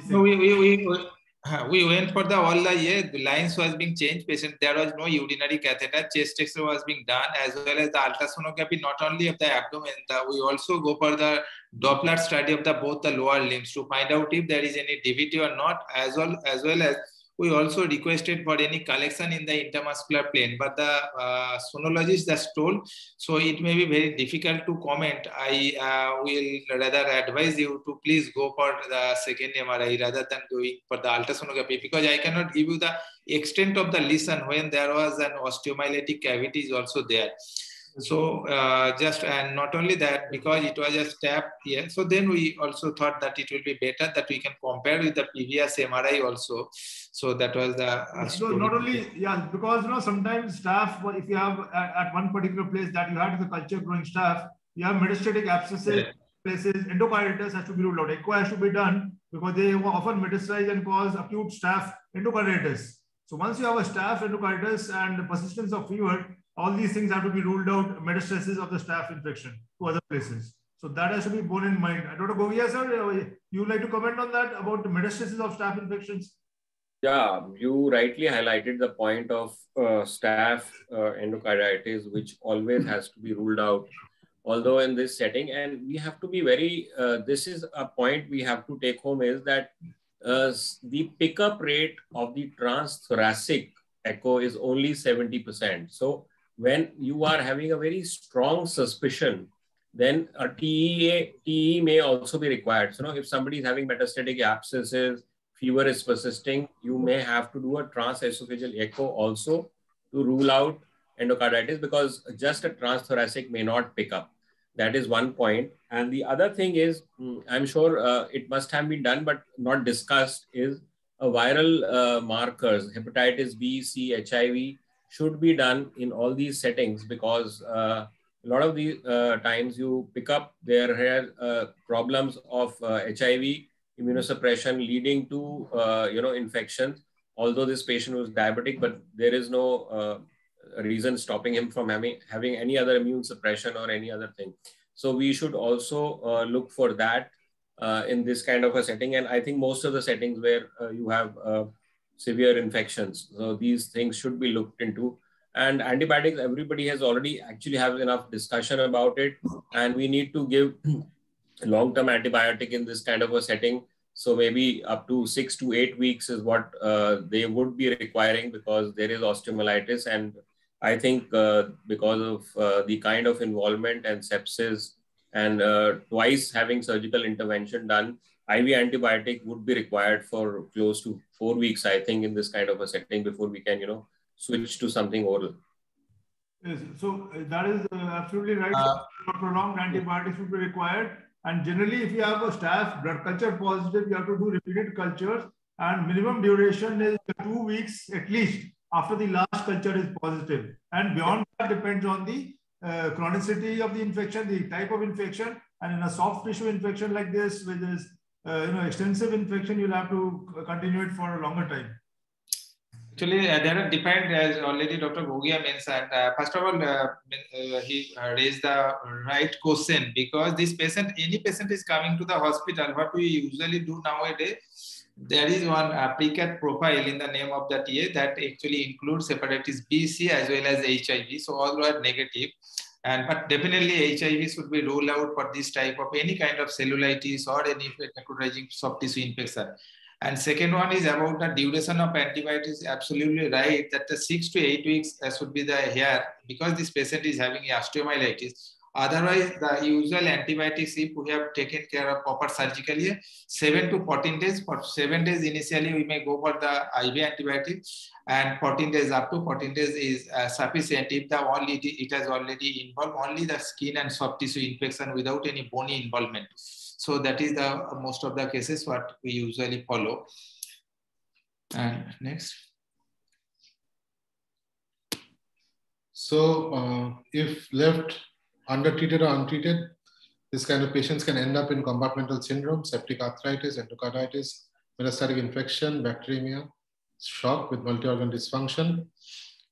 No, we went for all the lines was being changed. Patient, there was no urinary catheter. Chest X-ray was being done, as well as the ultrasonography, not only of the abdomen. We also go for the Doppler study of both the lower limbs to find out if there is any DVT or not, as well as we also requested for any collection in the intermuscular plane, but the sonologist just told, so it may be very difficult to comment. I will rather advise you to please go for the second MRI rather than going for the ultrasonography, because I cannot give you the extent of the lesion when there was an osteomyelitic cavity is also there. So and not only that, because it was a stap here, so then we also thought that it will be better that we can compare with the previous MRI also. So that was the
so not only, because sometimes staph, if you have at one particular place that you had the culture growing staph, you have metastatic abscesses, places, endocarditis has to be ruled out. Echo has to be done because they often metastasize and cause acute staph endocarditis. So once you have a staph endocarditis and the persistence of fever, all these things have to be ruled out, metastasis of the staph infection to other places. So that has to be borne in mind. Dr. Gogia, sir, you would like to comment on that, about the metastasis of staph infections?
Yeah, you rightly highlighted the point of staph endocarditis, which always has to be ruled out, although in this setting. And we have to be very, this is a point we have to take home, is that the pickup rate of the transthoracic echo is only 70%. So when you are having a very strong suspicion, then a TE may also be required. So if somebody is having metastatic abscesses, fever is persisting, you may have to do a transesophageal echo also to rule out endocarditis, because just a transthoracic may not pick up. That is one point. And the other thing is, I'm sure it must have been done but not discussed, is a viral markers, hepatitis B, C, HIV should be done in all these settings, because a lot of the times you pick up there problems of HIV immunosuppression leading to infections. Although this patient was diabetic, but there is no reason stopping him from having any other immune suppression or any other thing. So we should also look for that in this kind of a setting. And I think most of the settings where you have severe infections, so these things should be looked into. And antibiotics, everybody has already actually have enough discussion about it. And we need to give long-term antibiotic in this kind of a setting. So maybe up to 6 to 8 weeks is what they would be requiring, because there is osteomyelitis. And I think because of the kind of involvement and sepsis and twice having surgical intervention done, IV antibiotic would be required for close to 4 weeks, I think, in this kind of a setting before we can, switch to something oral.
Yes, so that is absolutely right. Prolonged antibiotics would be required. And generally, if you have a staph blood culture positive, you have to do repeated cultures, and minimum duration is 2 weeks at least after the last culture is positive. And beyond that depends on the chronicity of the infection, the type of infection. And in a soft tissue infection like this, which is extensive infection, you'll have to continue it for a longer time.
Actually, there are different, as already Dr. Gogia mentioned. First of all, he raised the right question, because this patient, any patient is coming to the hospital, what we usually do nowadays, there is one pre-cat profile in the name of the TA that actually includes hepatitis B, C as well as HIV. So all were negative. But definitely HIV should be ruled out for this type of any kind of cellulitis or any necrotizing soft tissue infection. And second one is about the duration of antibiotics. Absolutely right that the 6 to 8 weeks should be the here, because this patient is having osteomyelitis. Otherwise, the usual antibiotics, if we have taken care of proper surgically, 7 to 14 days. For 7 days initially, we may go for the IV antibiotics, and 14 days, up to 14 days is sufficient if the only it has already involved only the skin and soft tissue infection without any bony involvement. So that is the most of the cases what we usually follow. And next.
So if left undertreated or untreated, this kind of patients can end up in compartmental syndrome, septic arthritis, endocarditis, metastatic infection, bacteremia, shock with multi-organ dysfunction.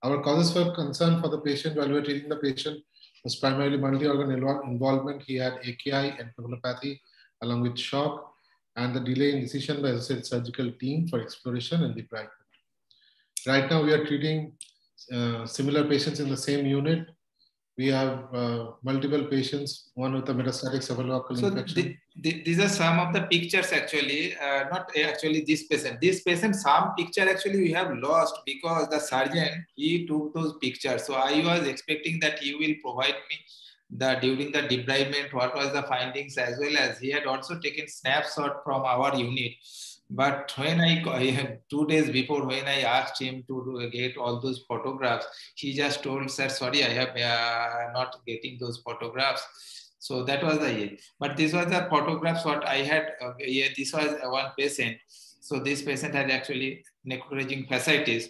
Our causes for concern for the patient while we were treating the patient was primarily multi-organ involvement. He had AKI and encephalopathy along with shock, and the delay in decision by the surgical team for exploration and debridement. Right now we are treating similar patients in the same unit. We have multiple patients, one with a metastatic cephalococcal infection.
These are some of the pictures actually, not actually this patient. This patient, some picture actually we have lost because the surgeon, he took those pictures. So I was expecting that he will provide me during the debridement, what was the findings, as well as he had also taken snapshot from our unit. But when I had 2 days before, when I asked him to get all those photographs, he just told, sir, sorry, I have not getting those photographs. So that was the year. But this was the photographs what I had. This was one patient. So this patient had actually necrotizing fasciitis.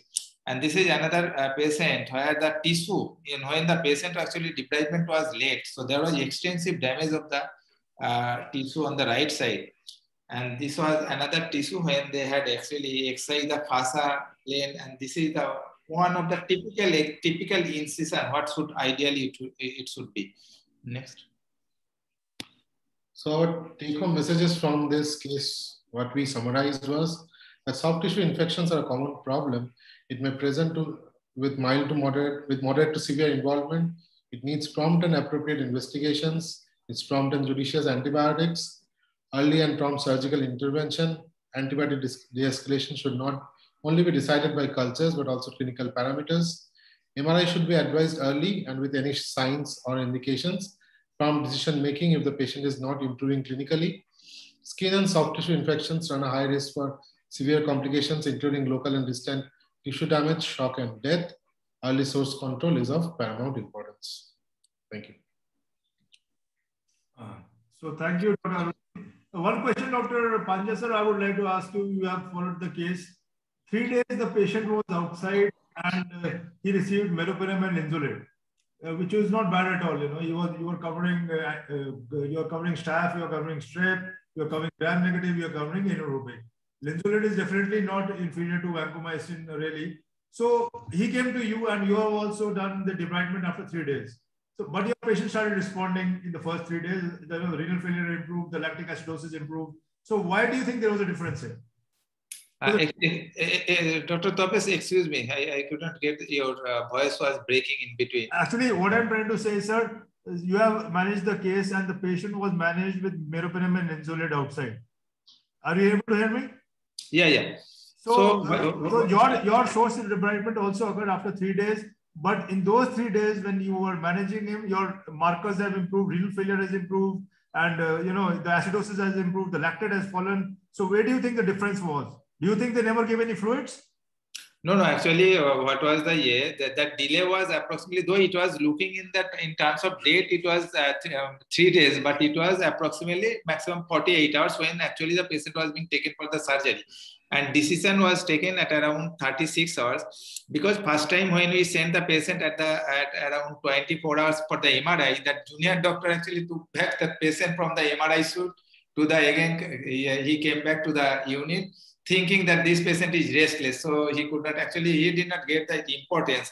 And this is another patient where the tissue, when the patient actually debridement was late. So there was extensive damage of the tissue on the right side. And this was another tissue when they had actually excised the fossa plane. And this is the one of the typical incision, what should ideally it should be. Next.
So our take-home messages from this case, what we summarized was that soft tissue infections are a common problem. It may present with mild to moderate, with moderate to severe involvement. It needs prompt and appropriate investigations. It's prompt and judicious antibiotics, early and prompt surgical intervention. Antibiotic de-escalation should not only be decided by cultures, but also clinical parameters. MRI should be advised early and with any signs or indications. Prompt decision-making if the patient is not improving clinically. Skin and soft tissue infections run a high risk for severe complications, including local and distant tissue damage, shock, and death. Early source control is of paramount importance. Thank you.
So thank you, Dr. One question, Dr. Panja, sir, I would like to ask you, you have followed the case. 3 days the patient was outside and he received meropenem and linezolid, which is not bad at all. You were covering staph, you are covering strep, you are covering gram-negative, you are covering anaerobic. Linezolid is definitely not inferior to vancomycin, really. So he came to you and you have also done the debridement after 3 days. So, but your patient started responding in the first 3 days. The renal failure improved, the lactic acidosis improved. So why do you think there was a difference here?
Dr. Tapesh, excuse me, I couldn't get your voice was breaking in between.
Actually, what I'm trying to say, sir, is you have managed the case and the patient was managed with meropenem and linezolid outside. Are you able to hear me?
Yeah.
So your source of debridement also occurred after 3 days. But in those 3 days, when you were managing him, your markers have improved, renal failure has improved, and the acidosis has improved, the lactate has fallen. So where do you think the difference was? Do you think they never gave any fluids?
No, actually, what was the that delay was approximately, though it was looking in terms of date, it was 3 days, but it was approximately maximum 48 hours when actually the patient was being taken for the surgery. And decision was taken at around 36 hours, because first time when we sent the patient at around 24 hours for the MRI, that junior doctor actually took back the patient from the MRI suite to the, again, he came back to the unit, thinking that this patient is restless. So he could not actually, he did not get the importance.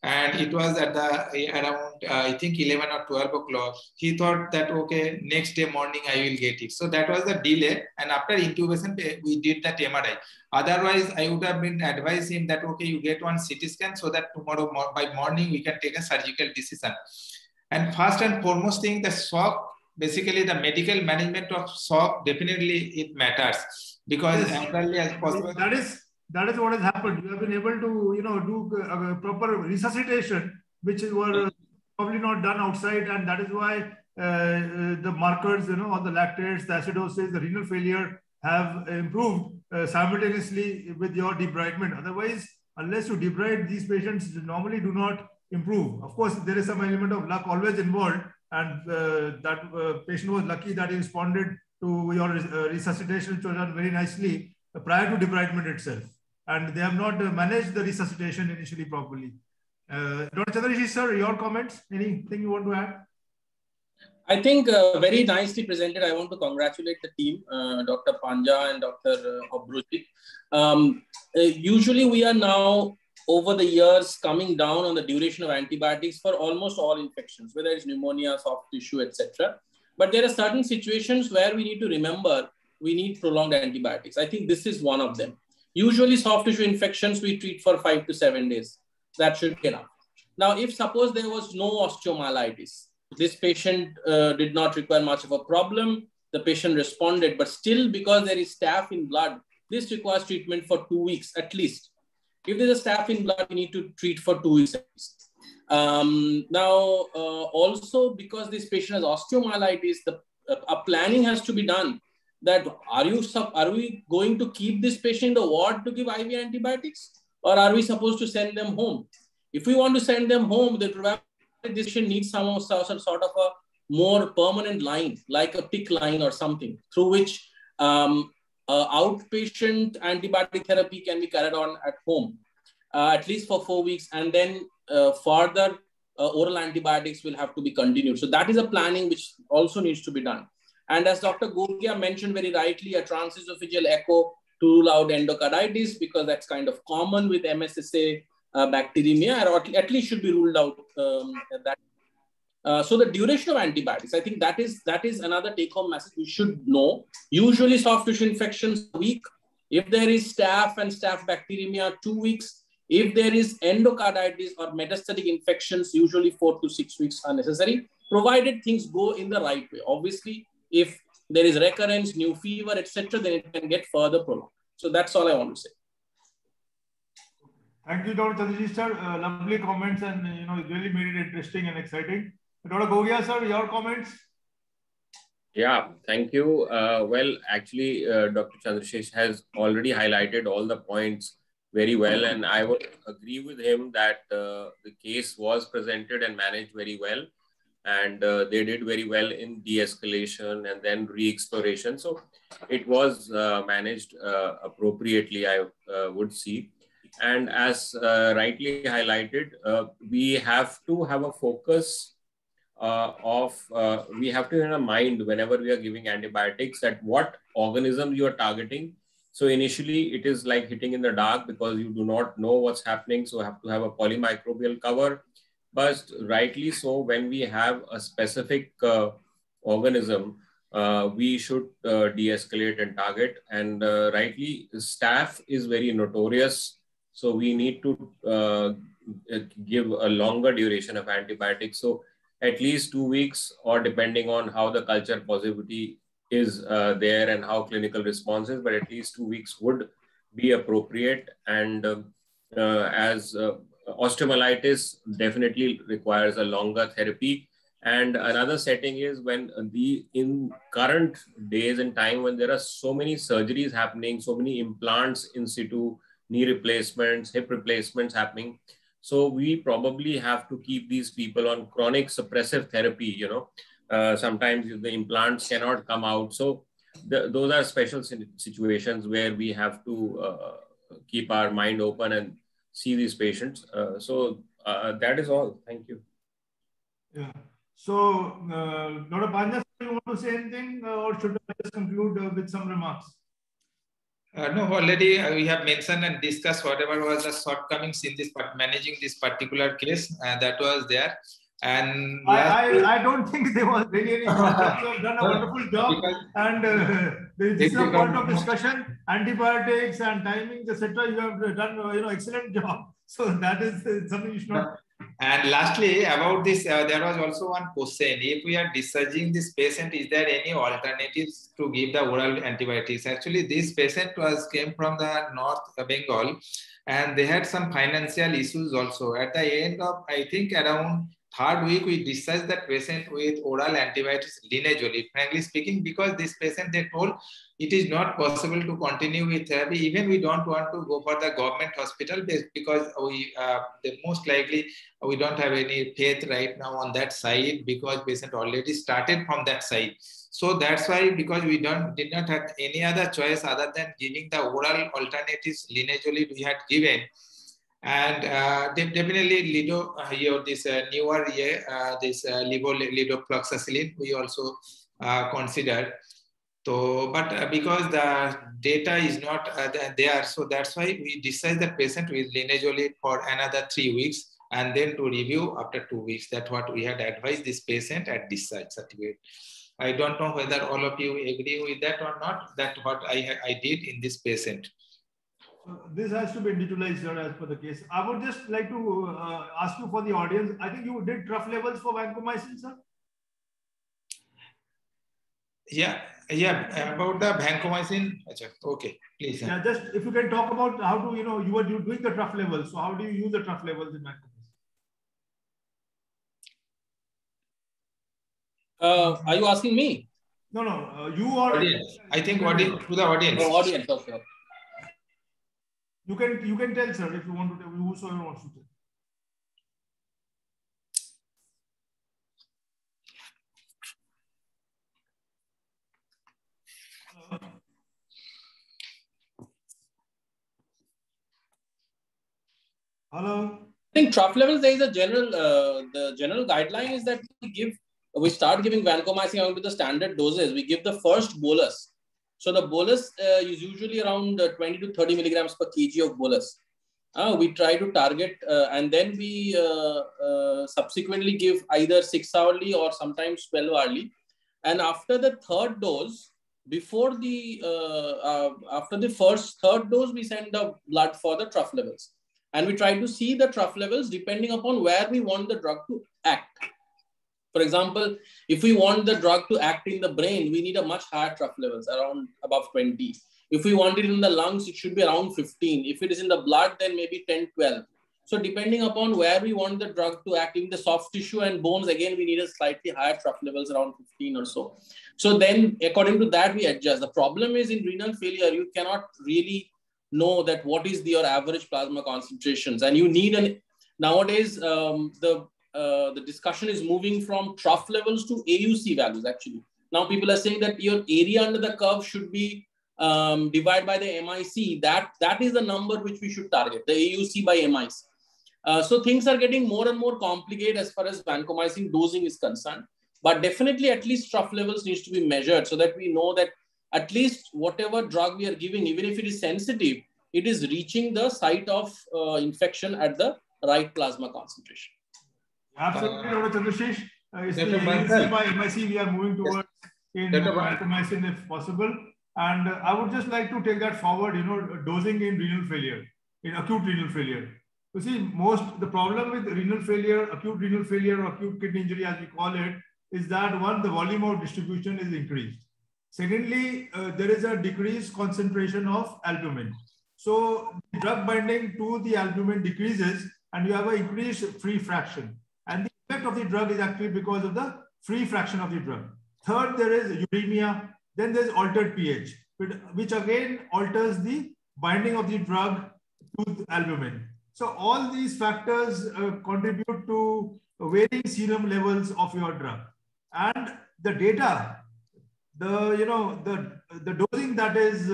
And it was at around, I think 11 or 12 o'clock. He thought that, okay, next day morning I will get it. So that was the delay. And after intubation, we did that MRI. Otherwise, I would have been advised him that, okay, you get one CT scan so that tomorrow by morning we can take a surgical decision. And first and foremost thing, the shock, basically the medical management of shock, definitely it matters. Because as early as possible.
That is what has happened. You have been able to, do proper resuscitation, which were probably not done outside, and that is why the markers, or the lactates, the acidosis, the renal failure have improved simultaneously with your debridement. Otherwise, unless you debride, these patients normally do not improve. Of course, there is some element of luck always involved, and that patient was lucky that he responded to your resuscitation, which was done very nicely prior to debridement itself. And they have not managed the resuscitation initially properly. Dr. Chandrashish, sir, your comments? Anything you want to add?
I think very nicely presented. I want to congratulate the team, Dr. Panja and Dr. Avrojit. Usually we are now, over the years, coming down on the duration of antibiotics for almost all infections, whether it's pneumonia, soft tissue, etc. But there are certain situations where we need to remember we need prolonged antibiotics. I think this is one of them. Usually soft tissue infections we treat for 5 to 7 days. That should be enough. Now, if suppose there was no osteomyelitis, this patient did not require much of a problem, the patient responded, but still because there is staph in blood, this requires treatment for 2 weeks at least. If there's a staph in blood, we need to treat for 2 weeks at least. Also because this patient has osteomyelitis, a planning has to be done. That are we going to keep this patient in the ward to give IV antibiotics, or are we supposed to send them home? If we want to send them home, then probably this patient needs some sort of a more permanent line, like a PICC line or something, through which outpatient antibiotic therapy can be carried on at home, at least for 4 weeks, and then further oral antibiotics will have to be continued. So that is a planning which also needs to be done. And as Dr. Gogia mentioned very rightly, a transesophageal echo to rule out endocarditis, because that's kind of common with MSSA bacteremia, or at least should be ruled out. So the duration of antibiotics, I think that is another take-home message we should know. Usually soft tissue infections, a week. If there is staph and staph bacteremia, 2 weeks. If there is endocarditis or metastatic infections, usually 4 to 6 weeks are necessary, provided things go in the right way. Obviously, if there is recurrence, new fever, etc., then it can get further prolonged. So that's all I want to say.
Thank you, Dr. Chandrashish, sir. Lovely comments, and it really made it interesting and exciting. Dr. Gogia, sir, your comments?
Yeah, thank you. Well, actually, Dr. Chandrashish has already highlighted all the points very well, and I would agree with him that the case was presented and managed very well. And they did very well in de-escalation and then re-exploration. So it was managed appropriately, I would see. And as rightly highlighted, we have to have a focus we have to have in mind whenever we are giving antibiotics that what organism you are targeting. So initially it is like hitting in the dark because you do not know what's happening. So you have to have a polymicrobial cover. But rightly so, when we have a specific organism, we should de-escalate and target. And rightly, staph is very notorious. So we need to give a longer duration of antibiotics. So at least 2 weeks, or depending on how the culture positivity is there and how clinical response is, but at least 2 weeks would be appropriate. And as osteomyelitis definitely requires a longer therapy. And another setting is when in current days and time, when there are so many surgeries happening, so many implants in situ, knee replacements, hip replacements happening. So we probably have to keep these people on chronic suppressive therapy, you know. Sometimes the implants cannot come out. So those are special situations where we have to keep our mind open and see these patients. So that is all. Thank you.
Yeah. So, Dr. Panja, you want to say anything, or should I just conclude with some remarks?
No, already we have mentioned and discussed whatever was the shortcomings in this managing this particular case that was there. And
I don't think there was really any shortcomings. You have done a wonderful job, and this is a point of discussion. Antibiotics and timings, etc. You have done excellent job. So that is something you should not.
And lastly, about this, there was also one question. If we are discharging this patient, is there any alternatives to give the oral antibiotics? Actually, this patient came from the North Bengal, and they had some financial issues also. At the end of, I think, around 3rd week, we discharged that patient with oral antibiotics linezolid. Frankly speaking, because this patient, they told, it is not possible to continue with therapy. Even we don't want to go for the government hospital because most likely we don't have any faith right now on that side, because patient already started from that side. So that's why, because we did not have any other choice other than giving the oral alternatives, linezolid we had given. And definitely lido this newer this levofloxacillin we also considered. So, but because the data is not there, so that's why we discharge the patient with linezolid for another 3 weeks, and then to review after 2 weeks. That's what we had advised this patient at discharge certificate. I don't know whether all of you agree with that or not. That's what I did in this patient.
So this has to be individualized, sir, as per the case. I would just like to ask you for the audience. I think you did trough levels for vancomycin, sir?
Yeah, about the vancomycin. Okay, please.
Yeah, just if you can talk about how to, you were doing the trough levels. So how do you use the trough levels in vancomycin?
Are you asking me?
No, you or
audience. I think audience, to the audience.
Oh, audience, okay.
You can tell, sir, if you want to tell, whosoever wants to tell. Hello.
I think trough levels, there is a general, the general guideline is that we start giving vancomycin out to the standard doses. We give the first bolus. So the bolus is usually around 20 to 30 milligrams per kg of bolus. We try to target, and then we subsequently give either 6 hourly or sometimes 12 hourly. And after the 3rd dose, before the after the third dose, we send the blood for the trough levels. And we try to see the trough levels depending upon where we want the drug to act. For example, if we want the drug to act in the brain, we need a much higher trough levels, around above 20. If we want it in the lungs, it should be around 15. If it is in the blood, then maybe 10, 12. So depending upon where we want the drug to act in the soft tissue and bones, again, we need a slightly higher trough levels, around 15 or so. So then according to that, we adjust. The problem is in renal failure, you cannot really know that what is your average plasma concentrations. And you need nowadays, the discussion is moving from trough levels to AUC values actually. Now people are saying that your area under the curve should be divided by the MIC. That is the number which we should target, the AUC by MIC. So things are getting more and more complicated as far as vancomycin dosing is concerned. But definitely at least trough levels needs to be measured so that we know that at least whatever drug we are giving, even if it is sensitive, it is reaching the site of infection at the right plasma concentration.
Absolutely, Dr. Chandrashish. It's the AUC by MIC we are moving towards. in vancomycin if possible. And I would just like to take that forward, dosing in renal failure, in acute renal failure. You see, the problem with renal failure, acute renal failure or acute kidney injury as we call it, is that one, the volume of distribution is increased. Secondly, there is a decreased concentration of albumin. So the drug binding to the albumin decreases and you have an increased free fraction. And the effect of the drug is actually because of the free fraction of the drug. Third, there is uremia. Then there's altered pH, which again alters the binding of the drug to the albumin. So all these factors contribute to varying serum levels of your drug. And the data, the dosing that is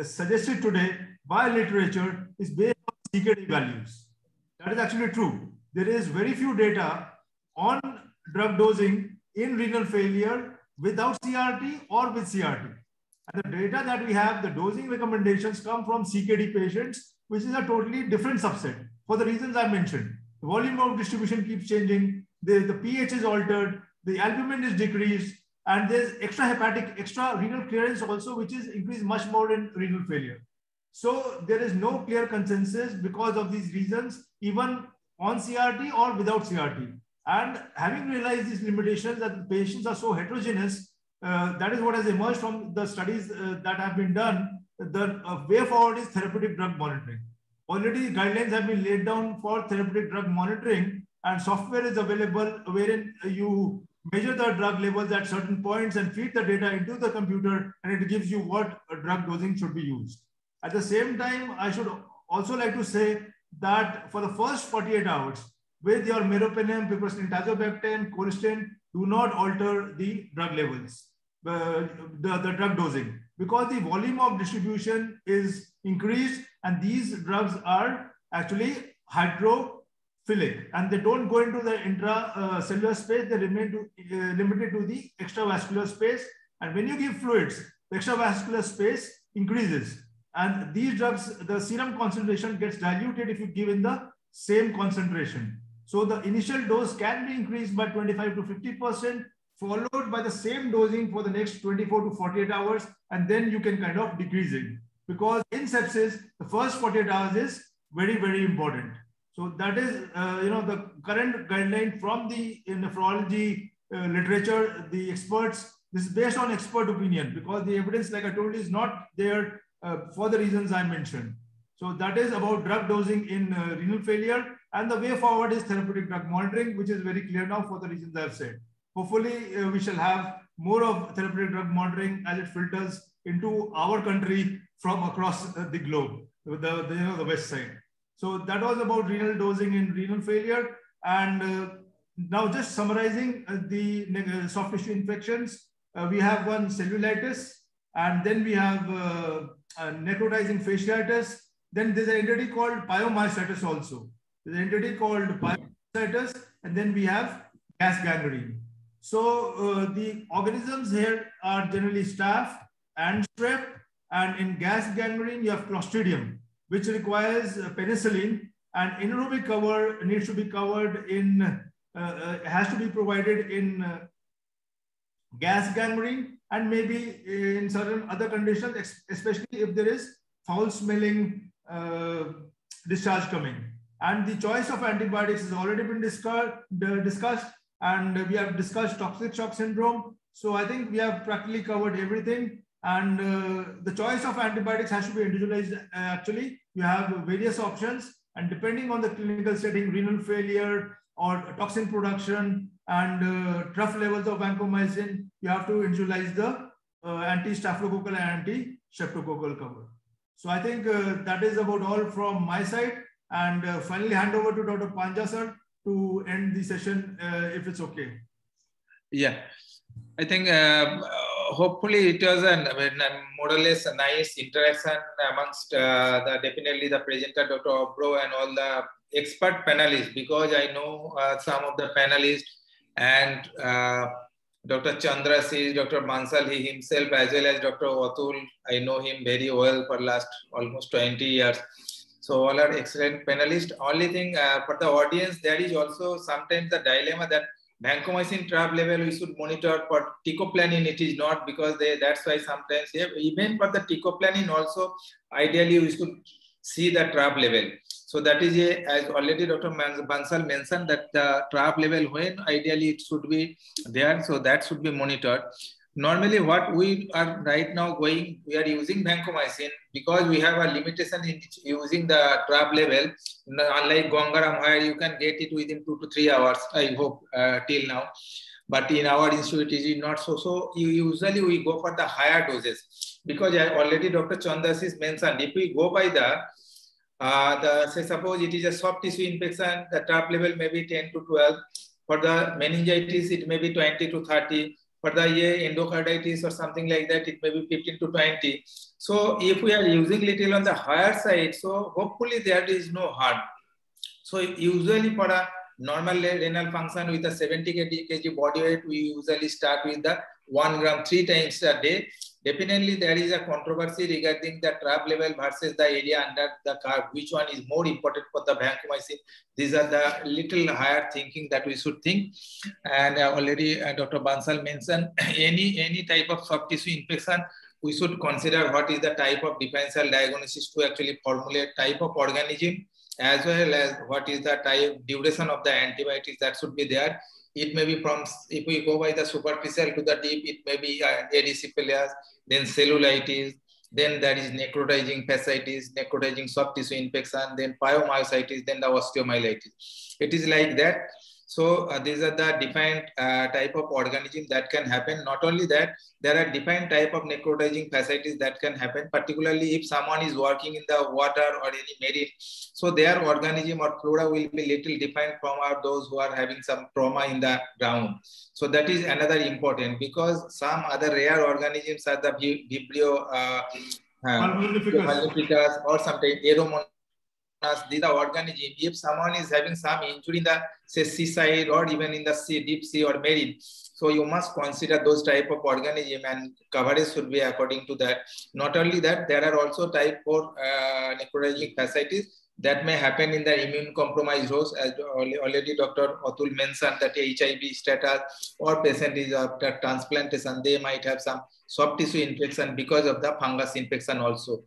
suggested today by literature is based on CKD values. That is actually true. There is very few data on drug dosing in renal failure without CRT or with CRT. And the data that we have, the dosing recommendations come from CKD patients, which is a totally different subset for the reasons I mentioned. The volume of distribution keeps changing, the pH is altered, the albumin is decreased, and there's extra renal clearance also, which is increased much more in renal failure. So there is no clear consensus because of these reasons, even on CRT or without CRT. And having realized these limitations that the patients are so heterogeneous, that is what has emerged from the studies that have been done. The way forward is therapeutic drug monitoring. Already guidelines have been laid down for therapeutic drug monitoring, and software is available wherein you measure the drug levels at certain points and feed the data into the computer, and it gives you what drug dosing should be used. At the same time, I should also like to say that for the first 48 hours, with your meropenem, piperacillin, tazobactam, colistin, do not alter the drug levels, the drug dosing, because the volume of distribution is increased and these drugs are actually hydrophilic and they don't go into the intracellular space, they remain limited to the extravascular space. And when you give fluids, the extravascular space increases. And these drugs, the serum concentration gets diluted if you give in the same concentration. So the initial dose can be increased by 25 to 50%, followed by the same dosing for the next 24 to 48 hours. And then you can kind of decrease it. Because in sepsis, the first 48 hours is very, very important. So that is, the current guideline from the nephrology literature, the experts, this is based on expert opinion because the evidence, like I told you, is not there for the reasons I mentioned. So that is about drug dosing in renal failure. And the way forward is therapeutic drug monitoring, which is very clear now for the reasons I've said. Hopefully, we shall have more of therapeutic drug monitoring as it filters into our country from across the globe, the west side. So that was about renal dosing in renal failure. And now just summarizing the soft tissue infections, we have one cellulitis, and then we have necrotizing fasciitis. Then there's an entity called pyomyositis also. There's an entity called pyomyositis, and then we have gas gangrene. So the organisms here are generally staph and strep, and in gas gangrene, you have Clostridium, which requires penicillin, and anaerobic cover needs to be covered in, has to be provided in gas gangrene, and maybe in certain other conditions, especially if there is foul smelling discharge coming. And the choice of antibiotics has already been discussed, and we have discussed toxic shock syndrome. So I think we have practically covered everything. And the choice of antibiotics has to be individualized. Actually, you have various options, and depending on the clinical setting, renal failure or toxin production and trough levels of vancomycin, you have to individualize the anti-staphylococcal and anti-streptococcal cover. So I think that is about all from my side. And finally, hand over to Dr. Panja sir to end the session, if it's okay.
Yeah, I think hopefully it was more or less a nice interaction amongst definitely the presenter, Dr. Avrojit, and all the expert panelists, because I know some of the panelists and Dr. Chandrashish, Dr. Bansal, he himself, as well as Dr. Atul, I know him very well for last almost 20 years. So all are excellent panelists. Only thing for the audience, there is also sometimes the dilemma that vancomycin TRAb level we should monitor. For teicoplanin it is not, because that's why sometimes even for the teicoplanin also ideally we should see the TRAb level. So that is as already Dr. Bansal mentioned, that the TRAb level when ideally it should be there, so that should be monitored. Normally what we are right now we are using vancomycin because we have a limitation in using the TRAb level, unlike Gangaram where you can get it within 2 to 3 hours, I hope till now. But in our institute it is not so. So usually we go for the higher doses, because already Dr. Chandrashish mentioned, if we go by say suppose it is a soft tissue infection, the TRAb level may be 10 to 12. For the meningitis, it may be 20 to 30. For the endocarditis or something like that, it may be 15 to 20. So if we are using little on the higher side, so hopefully there is no harm. So usually for a normal renal function with a 70 kg body weight, we usually start with the 1 gram 3 times a day. Definitely there is a controversy regarding the TRAb level versus the area under the curve. Which one is more important for the vancomycin? These are the little higher thinking that we should think. And already Dr. Bansal mentioned any type of soft tissue infection, we should consider what is the type of differential diagnosis to actually formulate type of organism, as well as what is the type duration of the antibiotics that should be there. It may be from, if we go by the superficial to the deep, it may be erysipelas, then cellulitis, then there is necrotizing fasciitis, necrotizing soft tissue infection, then pyomyositis, then the osteomyelitis. It is like that. So these are the defined type of organism that can happen. Not only that, there are defined type of necrotizing fasciitis that can happen, particularly if someone is working in the water or any marine. So their organism or flora will be little defined from those who are having some trauma in the ground. So that is another important, because some other rare organisms are the Vibrio magnificus or sometimes Aeromonas. These are organisms. If someone is having some injury in the seaside or even in the sea, deep sea or marine, so you must consider those type of organism, and coverage should be according to that. Not only that, there are also type 4 necrotizing fasciitis that may happen in the immune compromised host, as already Dr. Atul mentioned, that HIV status or patient is after transplantation, they might have some soft tissue infection because of the fungus infection also.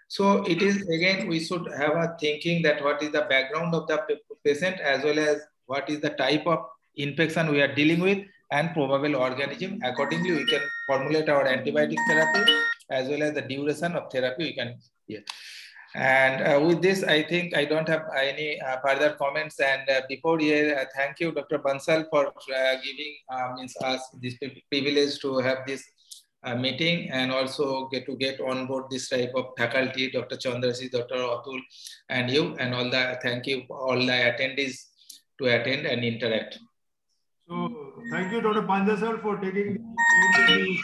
So it is, again, we should have a thinking that what is the background of the patient, as well as what is the type of infection we are dealing with and probable organism. Accordingly, we can formulate our antibiotic therapy as well as the duration of therapy we can. Yeah. And with this, I think I don't have any further comments. And before here, thank you, Dr. Bansal, for giving us this privilege to have this meeting, and also get on board this type of faculty, Dr. Chandrashish, Dr. Atul, and you, and all the, thank you all the attendees to attend and interact.
So thank you, Dr. Panja sir, for taking the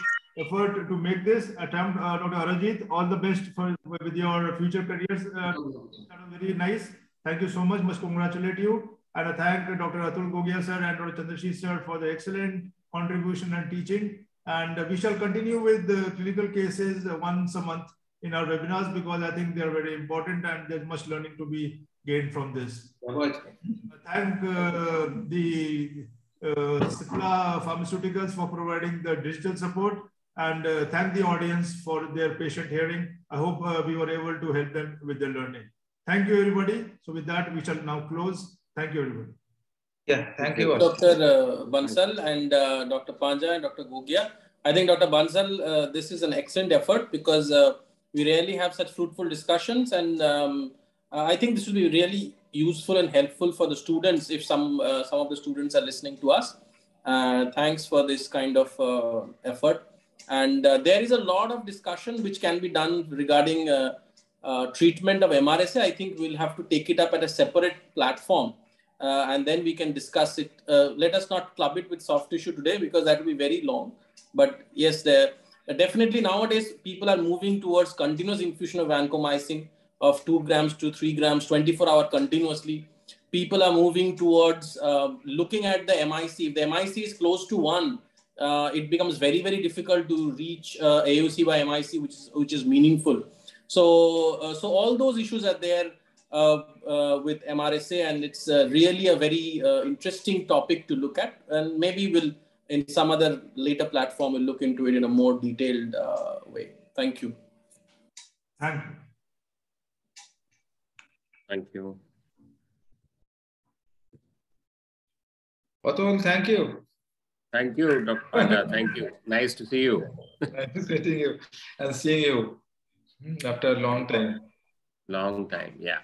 effort to make this attempt. Dr. Avrojit, all the best with your future careers. That was very nice. Thank you so much. Must congratulate you. And I thank Dr. Atul Gogia sir and Dr. Chandrashish sir for the excellent contribution and teaching. And we shall continue with the clinical cases once a month in our webinars, because I think they are very important and there's much learning to be gained from this. Thank the Cipla Pharmaceuticals for providing the digital support, and thank the audience for their patient hearing. I hope we were able to help them with their learning. Thank you, everybody. So with that, we shall now close. Thank you, everybody.
Yeah, thank you.
Dr. Bansal and Dr. Panja and Dr. Gogia. I think Dr. Bansal, this is an excellent effort, because we rarely have such fruitful discussions, and I think this will be really useful and helpful for the students if some of the students are listening to us. Thanks for this kind of effort. And there is a lot of discussion which can be done regarding treatment of MRSA. I think we'll have to take it up at a separate platform. And then we can discuss it. Let us not club it with soft tissue today, because that will be very long. But yes, definitely nowadays people are moving towards continuous infusion of vancomycin of 2 grams to 3 grams, 24 hours continuously. People are moving towards looking at the MIC. If the MIC is close to 1, it becomes very, very difficult to reach AUC by MIC, which is meaningful. So all those issues are there. with MRSA, and it's really a very interesting topic to look at. And maybe we'll, in some other later platform, we'll look into it in a more detailed way. Thank you.
Thank you.
Thank you.
Atul, thank you.
Thank you, Dr. Panja. Thank you. Nice to see you.
Nice meeting you and seeing you after a long time.
Long time, yeah.